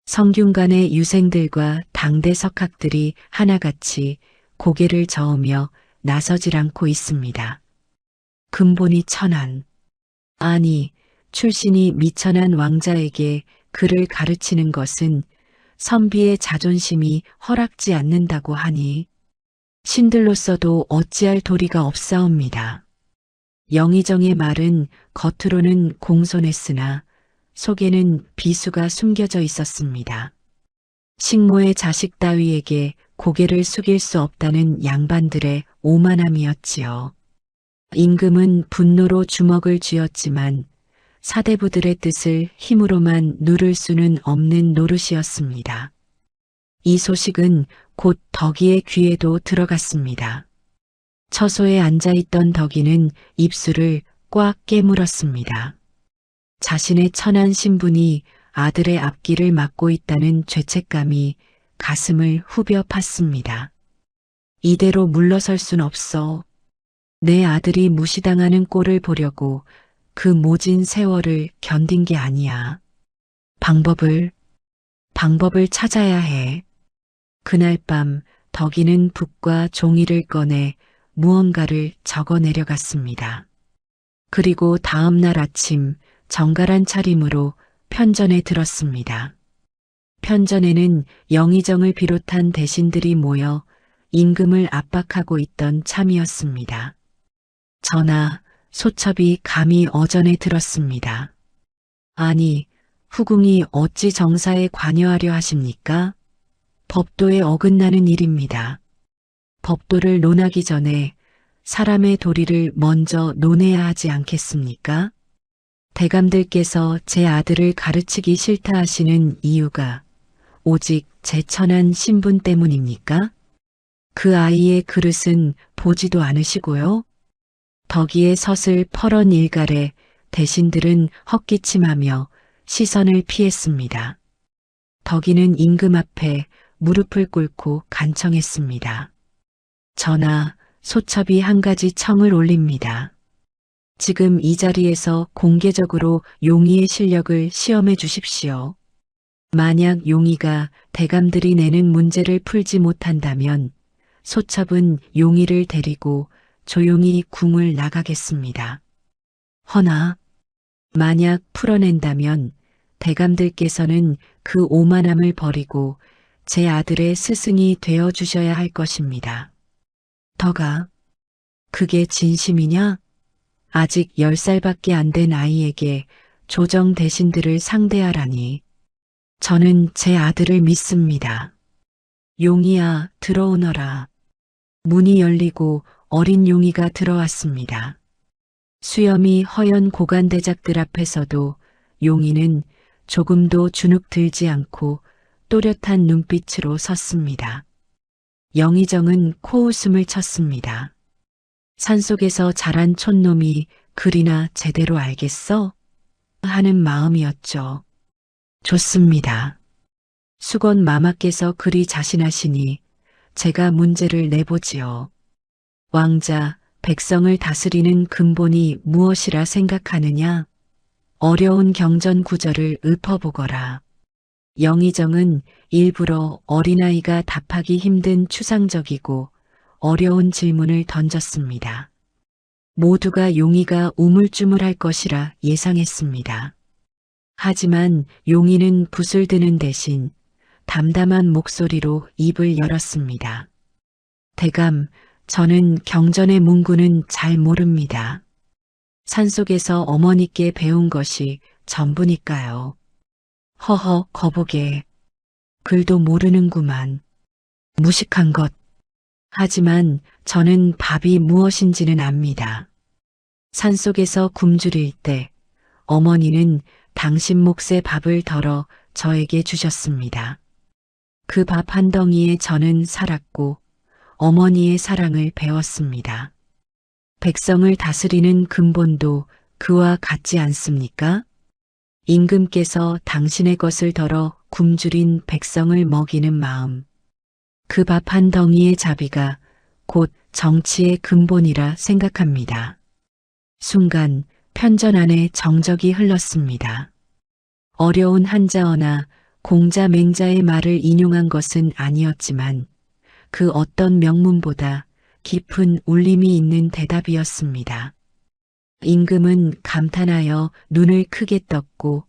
성균관의 유생들과 당대 석학들이 하나같이 고개를 저으며 나서질 않고 있습니다. 근본이 천한. 아니, 출신이 미천한 왕자에게 그를 가르치는 것은 선비의 자존심이 허락지 않는다고 하니 신들로서도 어찌할 도리가 없사옵니다. 영의정의 말은 겉으로는 공손했으나 속에는 비수가 숨겨져 있었습니다. 식모의 자식 따위에게 고개를 숙일 수 없다는 양반들의 오만함이었지요. 임금은 분노로 주먹을 쥐었지만 사대부들의 뜻을 힘으로만 누를 수는 없는 노릇이었습니다. 이 소식은 곧 덕이의 귀에도 들어갔습니다. 처소에 앉아있던 덕이는 입술을 꽉 깨물었습니다. 자신의 천한 신분이 아들의 앞길을 막고 있다는 죄책감이 가슴을 후벼 팠습니다. 이대로 물러설 순 없어. 내 아들이 무시당하는 꼴을 보려고 그 모진 세월을 견딘 게 아니야. 방법을 찾아야 해. 그날 밤 덕이는 붓과 종이를 꺼내 무언가를 적어 내려갔습니다. 그리고 다음 날 아침 정갈한 차림으로 편전에 들었습니다. 편전에는 영의정을 비롯한 대신들이 모여 임금을 압박하고 있던 참이었습니다. 전하, 소첩이 감히 어전에 들었습니다. 아니, 후궁이 어찌 정사에 관여하려 하십니까? 법도에 어긋나는 일입니다. 법도를 논하기 전에 사람의 도리를 먼저 논해야 하지 않겠습니까? 대감들께서 제 아들을 가르치기 싫다 하시는 이유가 오직 제 천한 신분 때문입니까? 그 아이의 그릇은 보지도 않으시고요. 덕이의 섯을 펄언 일갈에 대신들은 헛기침하며 시선을 피했습니다. 덕이는 임금 앞에 무릎을 꿇고 간청했습니다. 전하, 소첩이 한 가지 청을 올립니다. 지금 이 자리에서 공개적으로 용의의 실력을 시험해 주십시오. 만약 용의가 대감들이 내는 문제를 풀지 못한다면 소첩은 용의를 데리고 조용히 궁을 나가겠습니다. 허나 만약 풀어낸다면 대감들께서는 그 오만함을 버리고 제 아들의 스승이 되어 주셔야 할 것입니다. 덕아, 그게 진심이냐? 아직 10살밖에 안 된 아이에게 조정 대신들을 상대하라니. 저는 제 아들을 믿습니다. 용이야, 들어오너라. 문이 열리고 어린 용이가 들어왔습니다. 수염이 허연 고관대작들 앞에서도 용이는 조금도 주눅 들지 않고 또렷한 눈빛으로 섰습니다. 영의정은 코웃음을 쳤습니다. 산속에서 자란 촌놈이 글이나 제대로 알겠어? 하는 마음이었죠. 좋습니다. 수건 마마께서 그리 자신하시니 제가 문제를 내보지요. 왕자, 백성을 다스리는 근본이 무엇이라 생각하느냐? 어려운 경전 구절을 읊어보거라. 영의정은 일부러 어린아이가 답하기 힘든 추상적이고 어려운 질문을 던졌습니다. 모두가 용의가 우물쭈물할 것이라 예상했습니다. 하지만 용의는 붓을 드는 대신 담담한 목소리로 입을 열었습니다. 대감, 저는 경전의 문구는 잘 모릅니다. 산속에서 어머니께 배운 것이 전부니까요. 허허, 거북에. 글도 모르는구만. 무식한 것. 하지만 저는 밥이 무엇인지는 압니다. 산속에서 굶주릴 때 어머니는 당신 몫의 밥을 덜어 저에게 주셨습니다. 그 밥 한 덩이에 저는 살았고 어머니의 사랑을 배웠습니다. 백성을 다스리는 근본도 그와 같지 않습니까? 임금께서 당신의 것을 덜어 굶주린 백성을 먹이는 마음. 그 밥 한 덩이의 자비가 곧 정치의 근본이라 생각합니다. 순간 편전 안에 정적이 흘렀습니다. 어려운 한자어나 공자 맹자의 말을 인용한 것은 아니었지만 그 어떤 명문보다 깊은 울림이 있는 대답이었습니다. 임금은 감탄하여 눈을 크게 떴고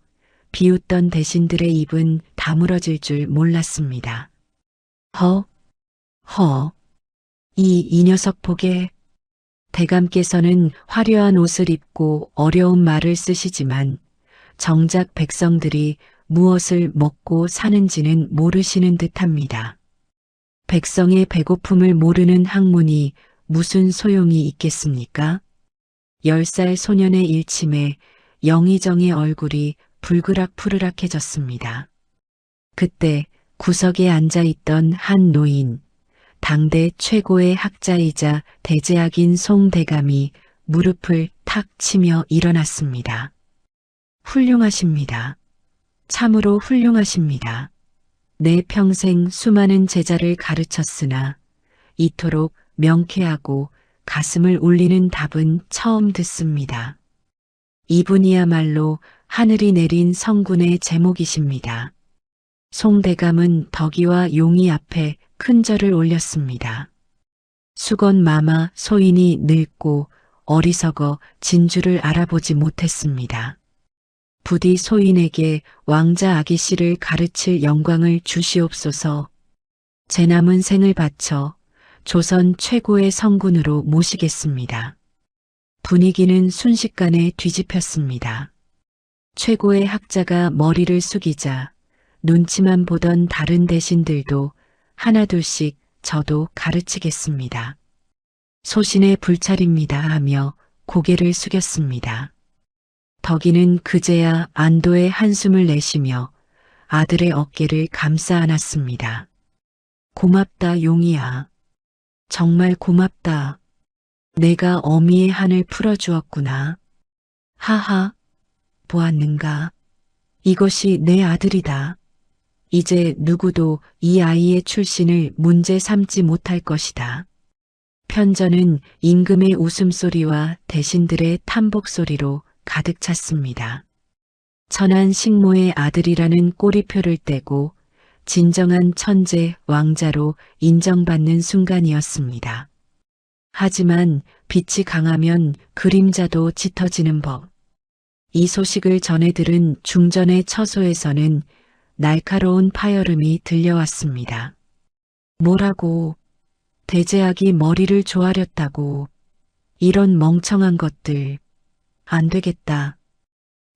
비웃던 대신들의 입은 다물어질 줄 몰랐습니다. 이 녀석 보게. 대감께서는 화려한 옷을 입고 어려운 말을 쓰시지만 정작 백성들이 무엇을 먹고 사는지는 모르시는 듯합니다. 백성의 배고픔을 모르는 학문이 무슨 소용이 있겠습니까? 10살 소년의 일침에 영의정의 얼굴이 불그락푸르락해졌습니다. 그때 구석에 앉아있던 한 노인, 당대 최고의 학자이자 대제학인 송대감이 무릎을 탁 치며 일어났습니다. 훌륭하십니다. 참으로 훌륭하십니다. 내 평생 수많은 제자를 가르쳤으나 이토록 명쾌하고 가슴을 울리는 답은 처음 듣습니다. 이분이야말로 하늘이 내린 성군의 제목이십니다. 송대감은 덕이와 용의 앞에 큰 절을 올렸습니다. 수건 마마 소인이 늙고 어리석어 진주를 알아보지 못했습니다. 부디 소인에게 왕자 아기씨를 가르칠 영광을 주시옵소서. 제 남은 생을 바쳐 조선 최고의 성군으로 모시겠습니다. 분위기는 순식간에 뒤집혔습니다. 최고의 학자가 머리를 숙이자 눈치만 보던 다른 대신들도 하나둘씩 저도 가르치겠습니다. 소신의 불찰입니다 하며 고개를 숙였습니다. 덕이는 그제야 안도의 한숨을 내쉬며 아들의 어깨를 감싸 안았습니다. 고맙다 용이야. 정말 고맙다. 내가 어미의 한을 풀어주었구나. 하하, 보았는가. 이것이 내 아들이다. 이제 누구도 이 아이의 출신을 문제 삼지 못할 것이다. 편전은 임금의 웃음소리와 대신들의 탐복소리로 가득 찼습니다. 천한 식모의 아들이라는 꼬리표를 떼고 진정한 천재 왕자로 인정받는 순간이었습니다. 하지만 빛이 강하면 그림자도 짙어지는 법. 이 소식을 전해 들은 중전의 처소에서는 날카로운 파열음이 들려왔습니다. 뭐라고? 대제학이 머리를 조아렸다고. 이런 멍청한 것들. 안 되겠다.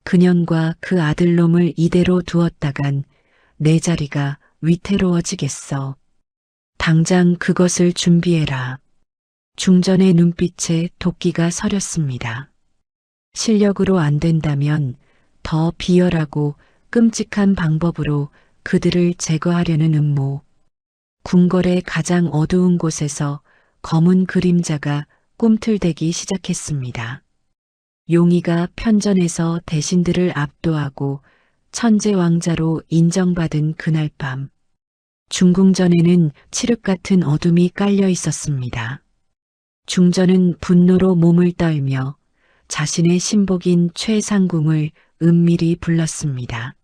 그년과 그 아들놈을 이대로 두었다간 내 자리가 위태로워지겠어. 당장 그것을 준비해라. 중전의 눈빛에 도끼가 서렸습니다. 실력으로 안 된다면 더 비열하고 끔찍한 방법으로 그들을 제거하려는 음모. 궁궐의 가장 어두운 곳에서 검은 그림자가 꿈틀대기 시작했습니다. 용의가 편전에서 대신들을 압도하고 천재 왕자로 인정받은 그날 밤, 중궁전에는 칠흑 같은 어둠이 깔려 있었습니다. 중전은 분노로 몸을 떨며 자신의 신복인 최상궁을 은밀히 불렀습니다.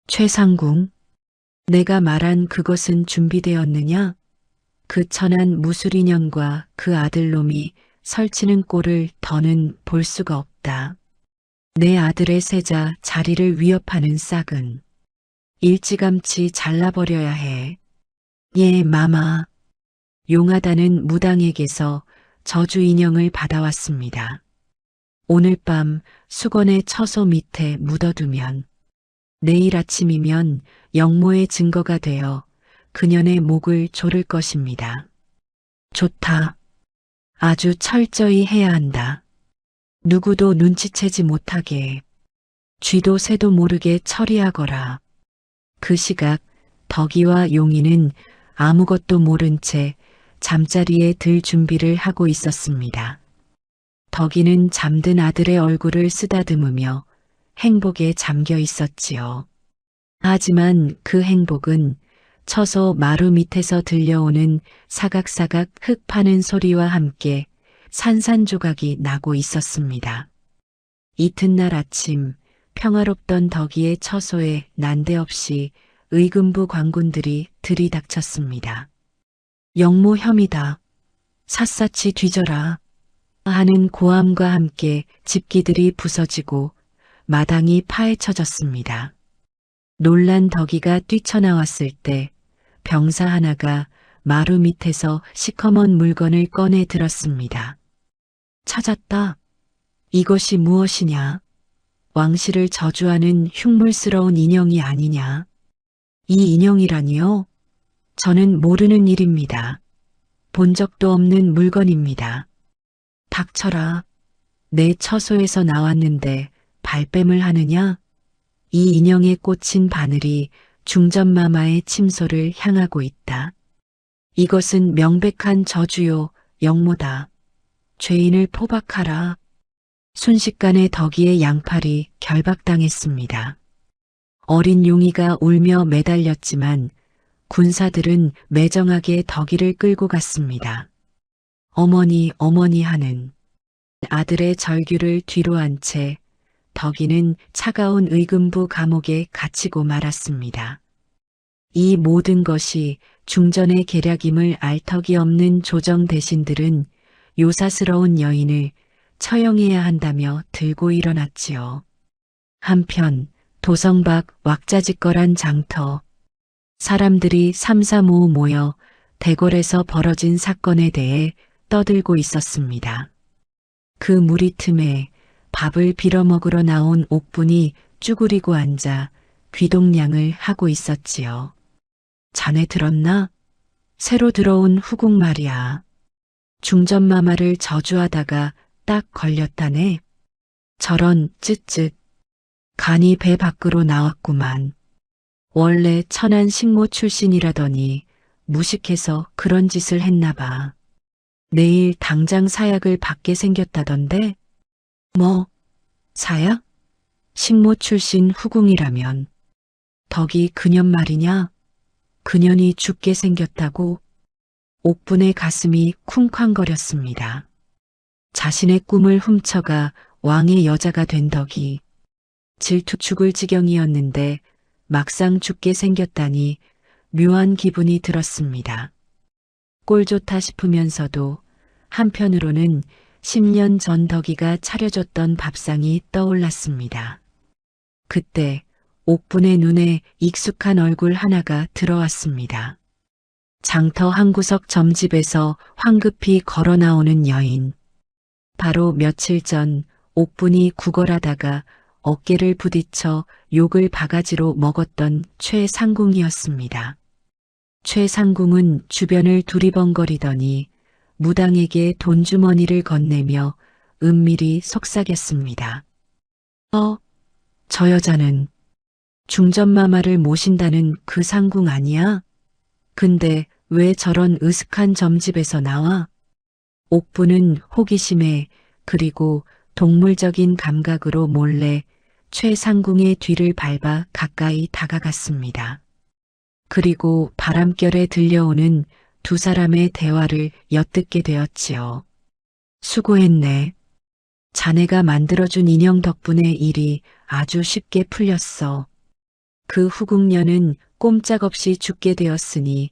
최상궁, 내가 말한 그것은 준비되었느냐? 그 천한 무술인형과 그 아들놈이 설치는 꼴을 더는 볼 수가 없다. 내 아들의 세자 자리를 위협하는 싹은 일찌감치 잘라버려야 해. 예, 마마. 용하다는 무당에게서 저주 인형을 받아왔습니다. 오늘 밤 수건의 처소 밑에 묻어두면 내일 아침이면 영모의 증거가 되어 그년의 목을 조를 것입니다. 좋다. 아주 철저히 해야 한다. 누구도 눈치채지 못하게, 쥐도 새도 모르게 처리하거라. 그 시각 덕이와 용이는 아무것도 모른 채 잠자리에 들 준비를 하고 있었습니다. 덕이는 잠든 아들의 얼굴을 쓰다듬으며 행복에 잠겨 있었지요. 하지만 그 행복은 처소 마루 밑에서 들려오는 사각사각 흙 파는 소리와 함께 산산조각이 나고 있었습니다. 이튿날 아침 평화롭던 덕이의 처소에 난데없이 의금부 관군들이 들이닥쳤습니다. 영모 혐이다. 샅샅이 뒤져라. 하는 고함과 함께 집기들이 부서지고 마당이 파헤쳐졌습니다. 놀란 덕이가 뛰쳐나왔을 때 병사 하나가 마루 밑에서 시커먼 물건을 꺼내 들었습니다. 찾았다. 이것이 무엇이냐? 왕실을 저주하는 흉물스러운 인형이 아니냐? 이 인형이라니요? 저는 모르는 일입니다. 본 적도 없는 물건입니다. 닥쳐라. 내 처소에서 나왔는데 발뺌을 하느냐? 이 인형에 꽂힌 바늘이 중전마마의 침소를 향하고 있다. 이것은 명백한 저주요, 영모다. 죄인을 포박하라. 순식간에 덕이의 양팔이 결박당했습니다. 어린 용이가 울며 매달렸지만 군사들은 매정하게 덕이를 끌고 갔습니다. 어머니, 어머니 하는 아들의 절규를 뒤로 한 채 덕이는 차가운 의금부 감옥에 갇히고 말았습니다. 이 모든 것이 중전의 계략임을 알 턱이 없는 조정 대신들은 요사스러운 여인을 처형해야 한다며 들고 일어났지요. 한편 도성 밖 왁자지껄한 장터, 사람들이 삼삼오오 모여 대궐에서 벌어진 사건에 대해 떠들고 있었습니다. 그 무리 틈에 밥을 빌어먹으러 나온 옥분이 쭈그리고 앉아 귀동냥을 하고 있었지요. 자네 들었나? 새로 들어온 후궁 말이야. 중전마마를 저주하다가 딱 걸렸다네. 저런 쯧쯧. 간이 배 밖으로 나왔구만. 원래 천한 식모 출신이라더니 무식해서 그런 짓을 했나 봐. 내일 당장 사약을 받게 생겼다던데? 뭐, 사약? 식모 출신 후궁이라면 덕이 그년 말이냐? 그년이 죽게 생겼다고? 옥분의 가슴이 쿵쾅거렸습니다. 자신의 꿈을 훔쳐가 왕의 여자가 된 덕이 질투 죽을 지경이었는데 막상 죽게 생겼다니 묘한 기분이 들었습니다. 꼴 좋다 싶으면서도 한편으로는 10년 전 덕이가 차려줬던 밥상이 떠올랐습니다. 그때 옥분의 눈에 익숙한 얼굴 하나가 들어왔습니다. 장터 한 구석 점집에서 황급히 걸어 나오는 여인. 바로 며칠 전 옥분이 구걸하다가 어깨를 부딪혀 욕을 바가지로 먹었던 최상궁이었습니다. 최상궁은 주변을 두리번거리더니 무당에게 돈주머니를 건네며 은밀히 속삭였습니다. 저 여자는 중전마마를 모신다는 그 상궁 아니야? 근데 왜 저런 으슥한 점집에서 나와? 옥부는 호기심에 그리고 동물적인 감각으로 몰래 최상궁의 뒤를 밟아 가까이 다가갔습니다. 그리고 바람결에 들려오는 두 사람의 대화를 엿듣게 되었지요. 수고했네. 자네가 만들어준 인형 덕분에 일이 아주 쉽게 풀렸어. 그 후궁녀는 꼼짝없이 죽게 되었으니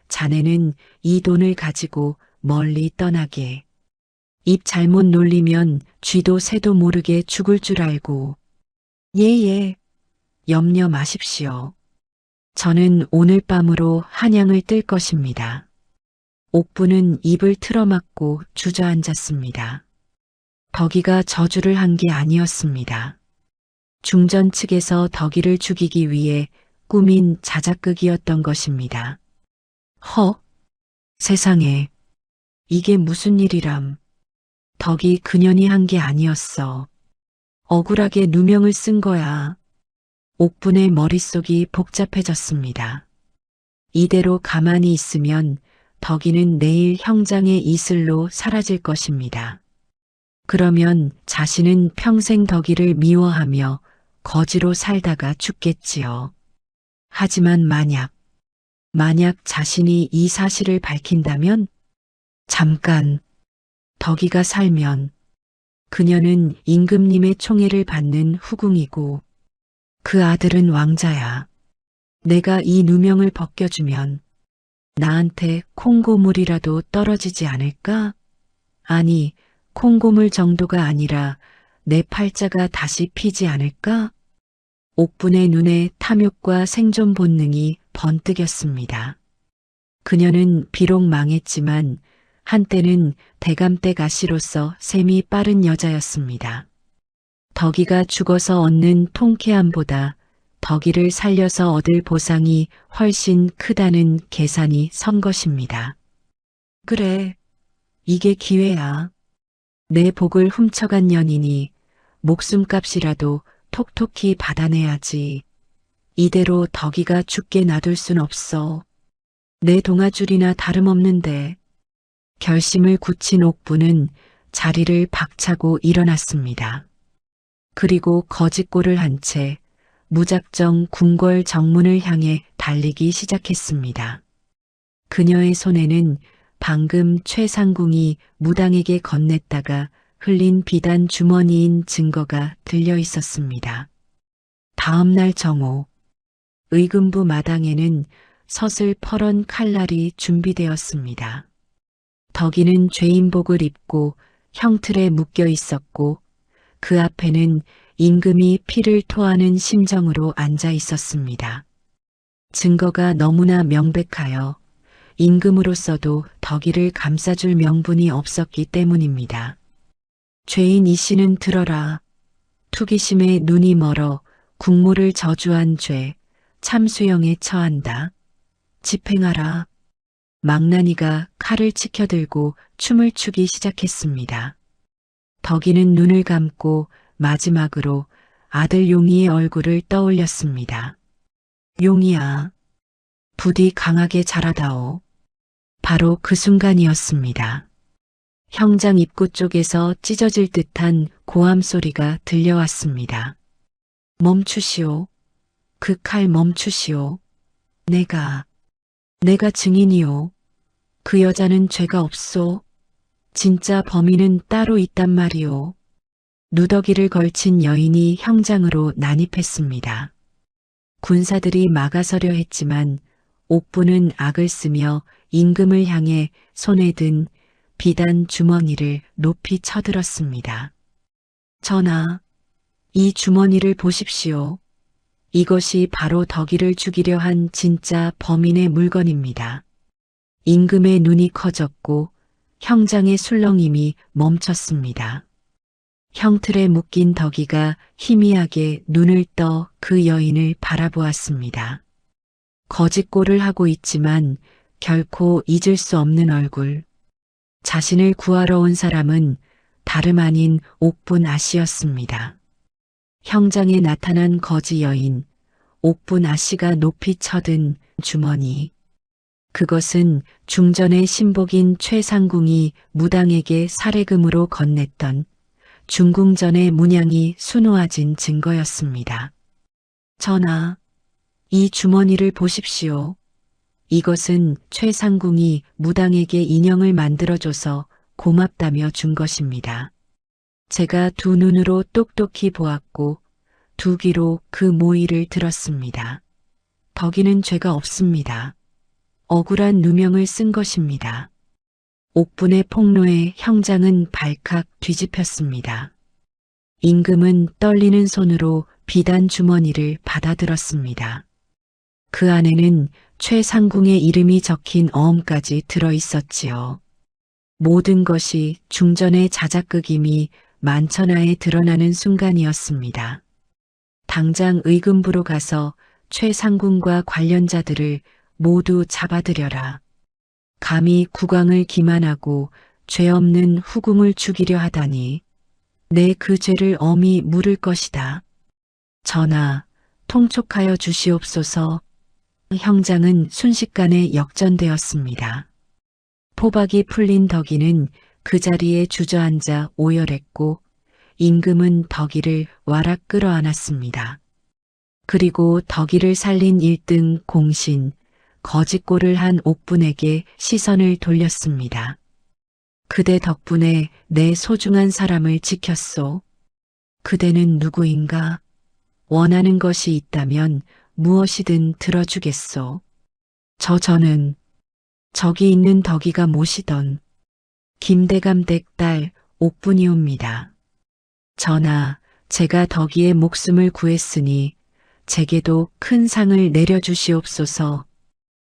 자네는 이 돈을 가지고 멀리 떠나게. 입 잘못 놀리면 쥐도 새도 모르게 죽을 줄 알고. 예. 염려 마십시오. 저는 오늘 밤으로 한양을 뜰 것입니다. 옥부는 입을 틀어막고 주저앉았습니다. 덕이가 저주를 한 게 아니었습니다. 중전 측에서 덕이를 죽이기 위해 꾸민 자작극이었던 것입니다. 세상에. 이게 무슨 일이람. 덕이 그년이 한 게 아니었어. 억울하게 누명을 쓴 거야. 옥분의 머릿속이 복잡해졌습니다. 이대로 가만히 있으면 덕이는 내일 형장의 이슬로 사라질 것입니다. 그러면 자신은 평생 덕이를 미워하며 거지로 살다가 죽겠지요. 하지만 만약 자신이 이 사실을 밝힌다면 잠깐 덕이가 살면 그녀는 임금님의 총애를 받는 후궁이고 그 아들은 왕자야. 내가 이 누명을 벗겨주면 나한테 콩고물이라도 떨어지지 않을까? 아니, 콩고물 정도가 아니라 내 팔자가 다시 피지 않을까? 옥분의 눈에 탐욕과 생존 본능이 번뜩였습니다. 그녀는 비록 망했지만 한때는 대감댁 아씨로서 셈이 빠른 여자였습니다. 덕이가 죽어서 얻는 통쾌함보다 덕이를 살려서 얻을 보상이 훨씬 크다는 계산이 선 것입니다. 그래, 이게 기회야. 내 복을 훔쳐간 년이니 목숨값이라도 톡톡히 받아내야지. 이대로 덕이가 죽게 놔둘 순 없어. 내 동아줄이나 다름없는데. 결심을 굳힌 옥부는 자리를 박차고 일어났습니다. 그리고 거짓골을 한 채 무작정 궁궐 정문을 향해 달리기 시작했습니다. 그녀의 손에는 방금 최상궁이 무당에게 건넸다가 흘린 비단 주머니인 증거가 들려 있었습니다. 다음 날 정오, 의금부 마당에는 서슬퍼런 칼날이 준비되었습니다. 덕이는 죄인복을 입고 형틀에 묶여 있었고 그 앞에는 임금이 피를 토하는 심정으로 앉아 있었습니다. 증거가 너무나 명백하여 임금으로서도 덕이를 감싸줄 명분이 없었기 때문입니다. 죄인 이 씨는 들어라. 투기심에 눈이 멀어 국모를 저주한 죄, 참수형에 처한다. 집행하라. 망나니가 칼을 치켜들고 춤을 추기 시작했습니다. 덕이는 눈을 감고 마지막으로 아들 용이의 얼굴을 떠올렸습니다. 용이야, 부디 강하게 자라다오. 바로 그 순간이었습니다. 형장 입구 쪽에서 찢어질 듯한 고함 소리가 들려왔습니다. 멈추시오. 그 칼 멈추시오. 내가 증인이오. 그 여자는 죄가 없소. 진짜 범인은 따로 있단 말이오. 누더기를 걸친 여인이 형장으로 난입했습니다. 군사들이 막아서려 했지만 옥부는 악을 쓰며 임금을 향해 손에 든 비단 주머니를 높이 쳐들었습니다. 전하, 이 주머니를 보십시오. 이것이 바로 덕이를 죽이려 한 진짜 범인의 물건입니다. 임금의 눈이 커졌고 형장의 술렁임이 멈췄습니다. 형틀에 묶인 덕이가 희미하게 눈을 떠 그 여인을 바라보았습니다. 거짓골을 하고 있지만 결코 잊을 수 없는 얼굴. 자신을 구하러 온 사람은 다름 아닌 옥분 아씨였습니다. 형장에 나타난 거지 여인, 옥분 아씨가 높이 쳐든 주머니. 그것은 중전의 신복인 최상궁이 무당에게 살해금으로 건넸던 중궁전의 문양이 수놓아진 증거였습니다. 전하, 이 주머니를 보십시오. 이것은 최상궁이 무당에게 인형을 만들어줘서 고맙다며 준 것입니다. 제가 두 눈으로 똑똑히 보았고 두 귀로 그 모의를 들었습니다. 덕이는 죄가 없습니다. 억울한 누명을 쓴 것입니다. 옥분의 폭로에 형장은 발칵 뒤집혔습니다. 임금은 떨리는 손으로 비단 주머니를 받아들었습니다. 그 안에는 최상궁의 이름이 적힌 어음까지 들어 있었지요. 모든 것이 중전의 자작극임이 만천하에 드러나는 순간이었습니다. 당장 의금부로 가서 최상궁과 관련자들을 모두 잡아들여라. 감히 국왕을 기만하고 죄 없는 후궁을 죽이려 하다니 내 그 죄를 엄히 물을 것이다. 전하, 통촉하여 주시옵소서. 형장은 순식간에 역전되었습니다. 포박이 풀린 덕이는 그 자리에 주저앉아 오열했고 임금은 덕이를 와락 끌어안았습니다. 그리고 덕이를 살린 1등 공신, 거짓골을 한 옥분에게 시선을 돌렸습니다. 그대 덕분에 내 소중한 사람을 지켰소. 그대는 누구인가? 원하는 것이 있다면 무엇이든 들어주겠소. 저는 저기 있는 덕이가 모시던 김대감댁 딸 옥분이옵니다. 전하, 제가 덕이의 목숨을 구했으니 제게도 큰 상을 내려주시옵소서.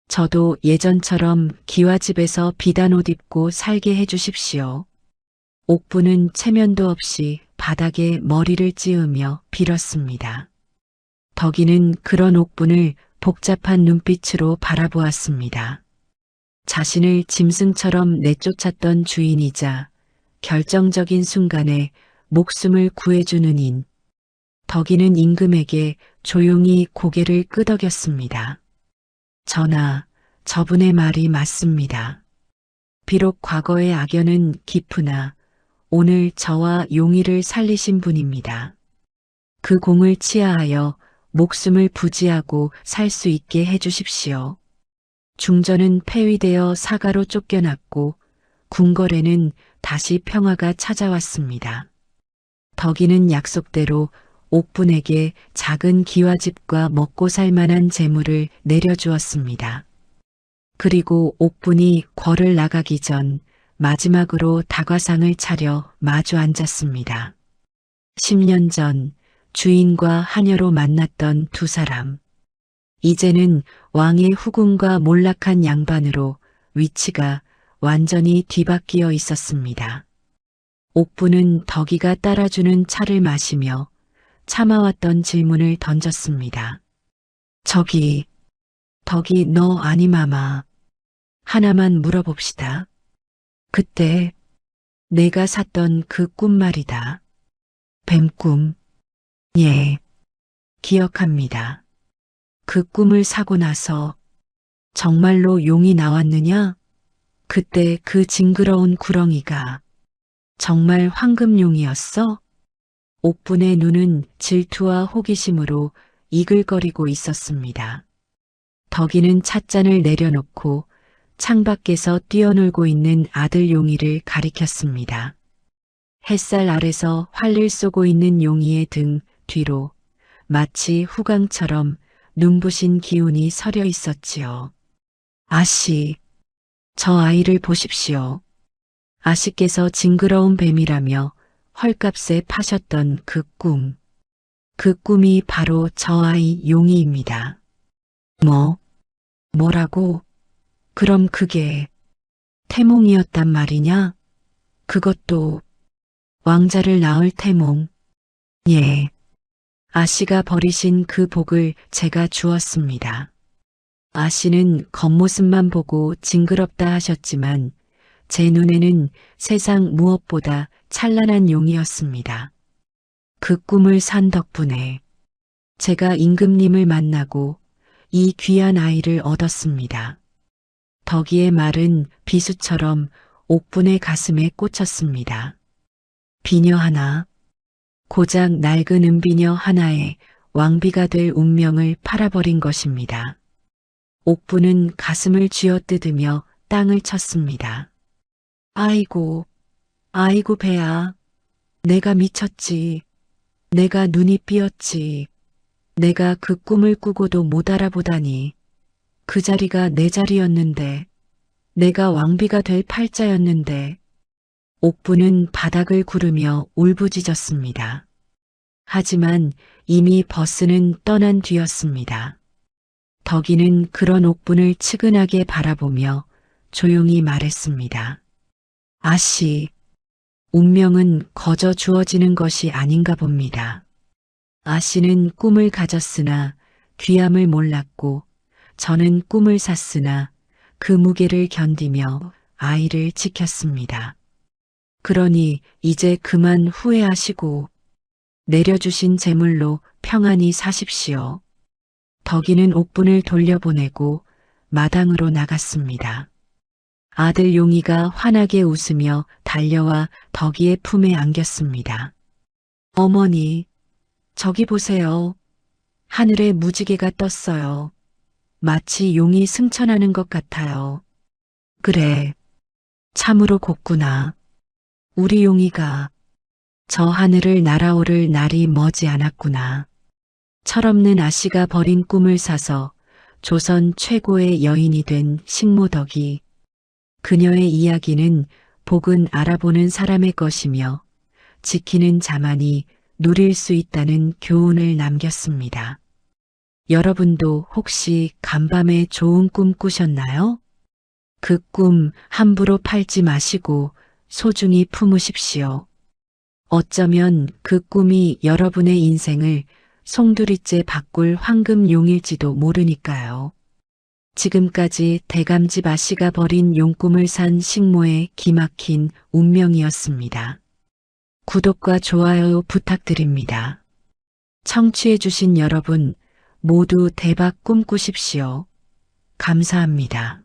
저도 예전처럼 기와집에서 비단 옷 입고 살게 해주십시오. 옥분은 체면도 없이 바닥에 머리를 찌으며 빌었습니다. 덕이는 그런 옥분을 복잡한 눈빛으로 바라보았습니다. 자신을 짐승처럼 내쫓았던 주인이자 결정적인 순간에 목숨을 구해주는 인. 덕이는 임금에게 조용히 고개를 끄덕였습니다. 전하, 저분의 말이 맞습니다. 비록 과거의 악연은 깊으나 오늘 저와 용의를 살리신 분입니다. 그 공을 치하하여 목숨을 부지하고 살 수 있게 해주십시오. 중전은 폐위되어 사가로 쫓겨났고 궁궐에는 다시 평화가 찾아왔습니다. 덕이는 약속대로 옥분에게 작은 기와집과 먹고 살 만한 재물을 내려주었습니다. 그리고 옥분이 궐을 나가기 전 마지막으로 다과상을 차려 마주 앉았습니다. 10년 전 주인과 하녀로 만났던 두 사람. 이제는 왕의 후궁과 몰락한 양반으로 위치가 완전히 뒤바뀌어 있었습니다. 옥분은 덕이가 따라주는 차를 마시며 참아왔던 질문을 던졌습니다. 저기, 덕이 너 아니마마. 하나만 물어봅시다. 그때 내가 샀던 그 꿈 말이다. 뱀꿈. 예, 기억합니다. 그 꿈을 사고 나서 정말로 용이 나왔느냐? 그때 그 징그러운 구렁이가 정말 황금용이었어? 옥분의 눈은 질투와 호기심으로 이글거리고 있었습니다. 덕이는 찻잔을 내려놓고 창밖에서 뛰어놀고 있는 아들 용이를 가리켰습니다. 햇살 아래서 활을 쏘고 있는 용이의 등 뒤로 마치 후광처럼 눈부신 기운이 서려 있었지요. 아씨, 저 아이를 보십시오. 아씨께서 징그러운 뱀이라며 헐값에 파셨던 그 꿈. 그 꿈이 바로 저 아이 용이입니다. 뭐라고? 그럼 그게 태몽이었단 말이냐? 그것도 왕자를 낳을 태몽. 예. 아씨가 버리신 그 복을 제가 주었습니다. 아씨는 겉모습만 보고 징그럽다 하셨지만 제 눈에는 세상 무엇보다 찬란한 용이었습니다. 그 꿈을 산 덕분에 제가 임금님을 만나고 이 귀한 아이를 얻었습니다. 덕이의 말은 비수처럼 옥분의 가슴에 꽂혔습니다. 비녀 하나, 고작 낡은 은비녀 하나에 왕비가 될 운명을 팔아버린 것입니다. 옥분은 가슴을 쥐어뜯으며 땅을 쳤습니다. 아이고, 아이고 배야. 내가 미쳤지. 내가 눈이 삐었지. 내가 그 꿈을 꾸고도 못 알아보다니. 그 자리가 내 자리였는데. 내가 왕비가 될 팔자였는데. 옥부는 바닥을 구르며 울부짖었습니다. 하지만 이미 버스는 떠난 뒤였습니다. 덕이는 그런 옥분을 측은하게 바라보며 조용히 말했습니다. 아씨, 운명은 거저 주어지는 것이 아닌가 봅니다. 아씨는 꿈을 가졌으나 귀함을 몰랐고 저는 꿈을 샀으나 그 무게를 견디며 아이를 지켰습니다. 그러니 이제 그만 후회하시고 내려주신 재물로 평안히 사십시오. 덕이는 옥분을 돌려보내고 마당으로 나갔습니다. 아들 용이가 환하게 웃으며 달려와 덕이의 품에 안겼습니다. 어머니, 저기 보세요. 하늘에 무지개가 떴어요. 마치 용이 승천하는 것 같아요. 그래, 참으로 곱구나. 우리 용이가 저 하늘을 날아오를 날이 머지 않았구나. 철없는 아씨가 버린 꿈을 사서 조선 최고의 여인이 된 식모덕이 그녀의 이야기는 복은 알아보는 사람의 것이며 지키는 자만이 누릴 수 있다는 교훈을 남겼습니다. 여러분도 혹시 간밤에 좋은 꿈 꾸셨나요? 그 꿈 함부로 팔지 마시고 소중히 품으십시오. 어쩌면 그 꿈이 여러분의 인생을 송두리째 바꿀 황금용일지도 모르니까요. 지금까지 대감집 아씨가 버린 용꿈을 산 식모의 기막힌 운명이었습니다. 구독과 좋아요 부탁드립니다. 청취해주신 여러분 모두 대박 꿈꾸십시오. 감사합니다.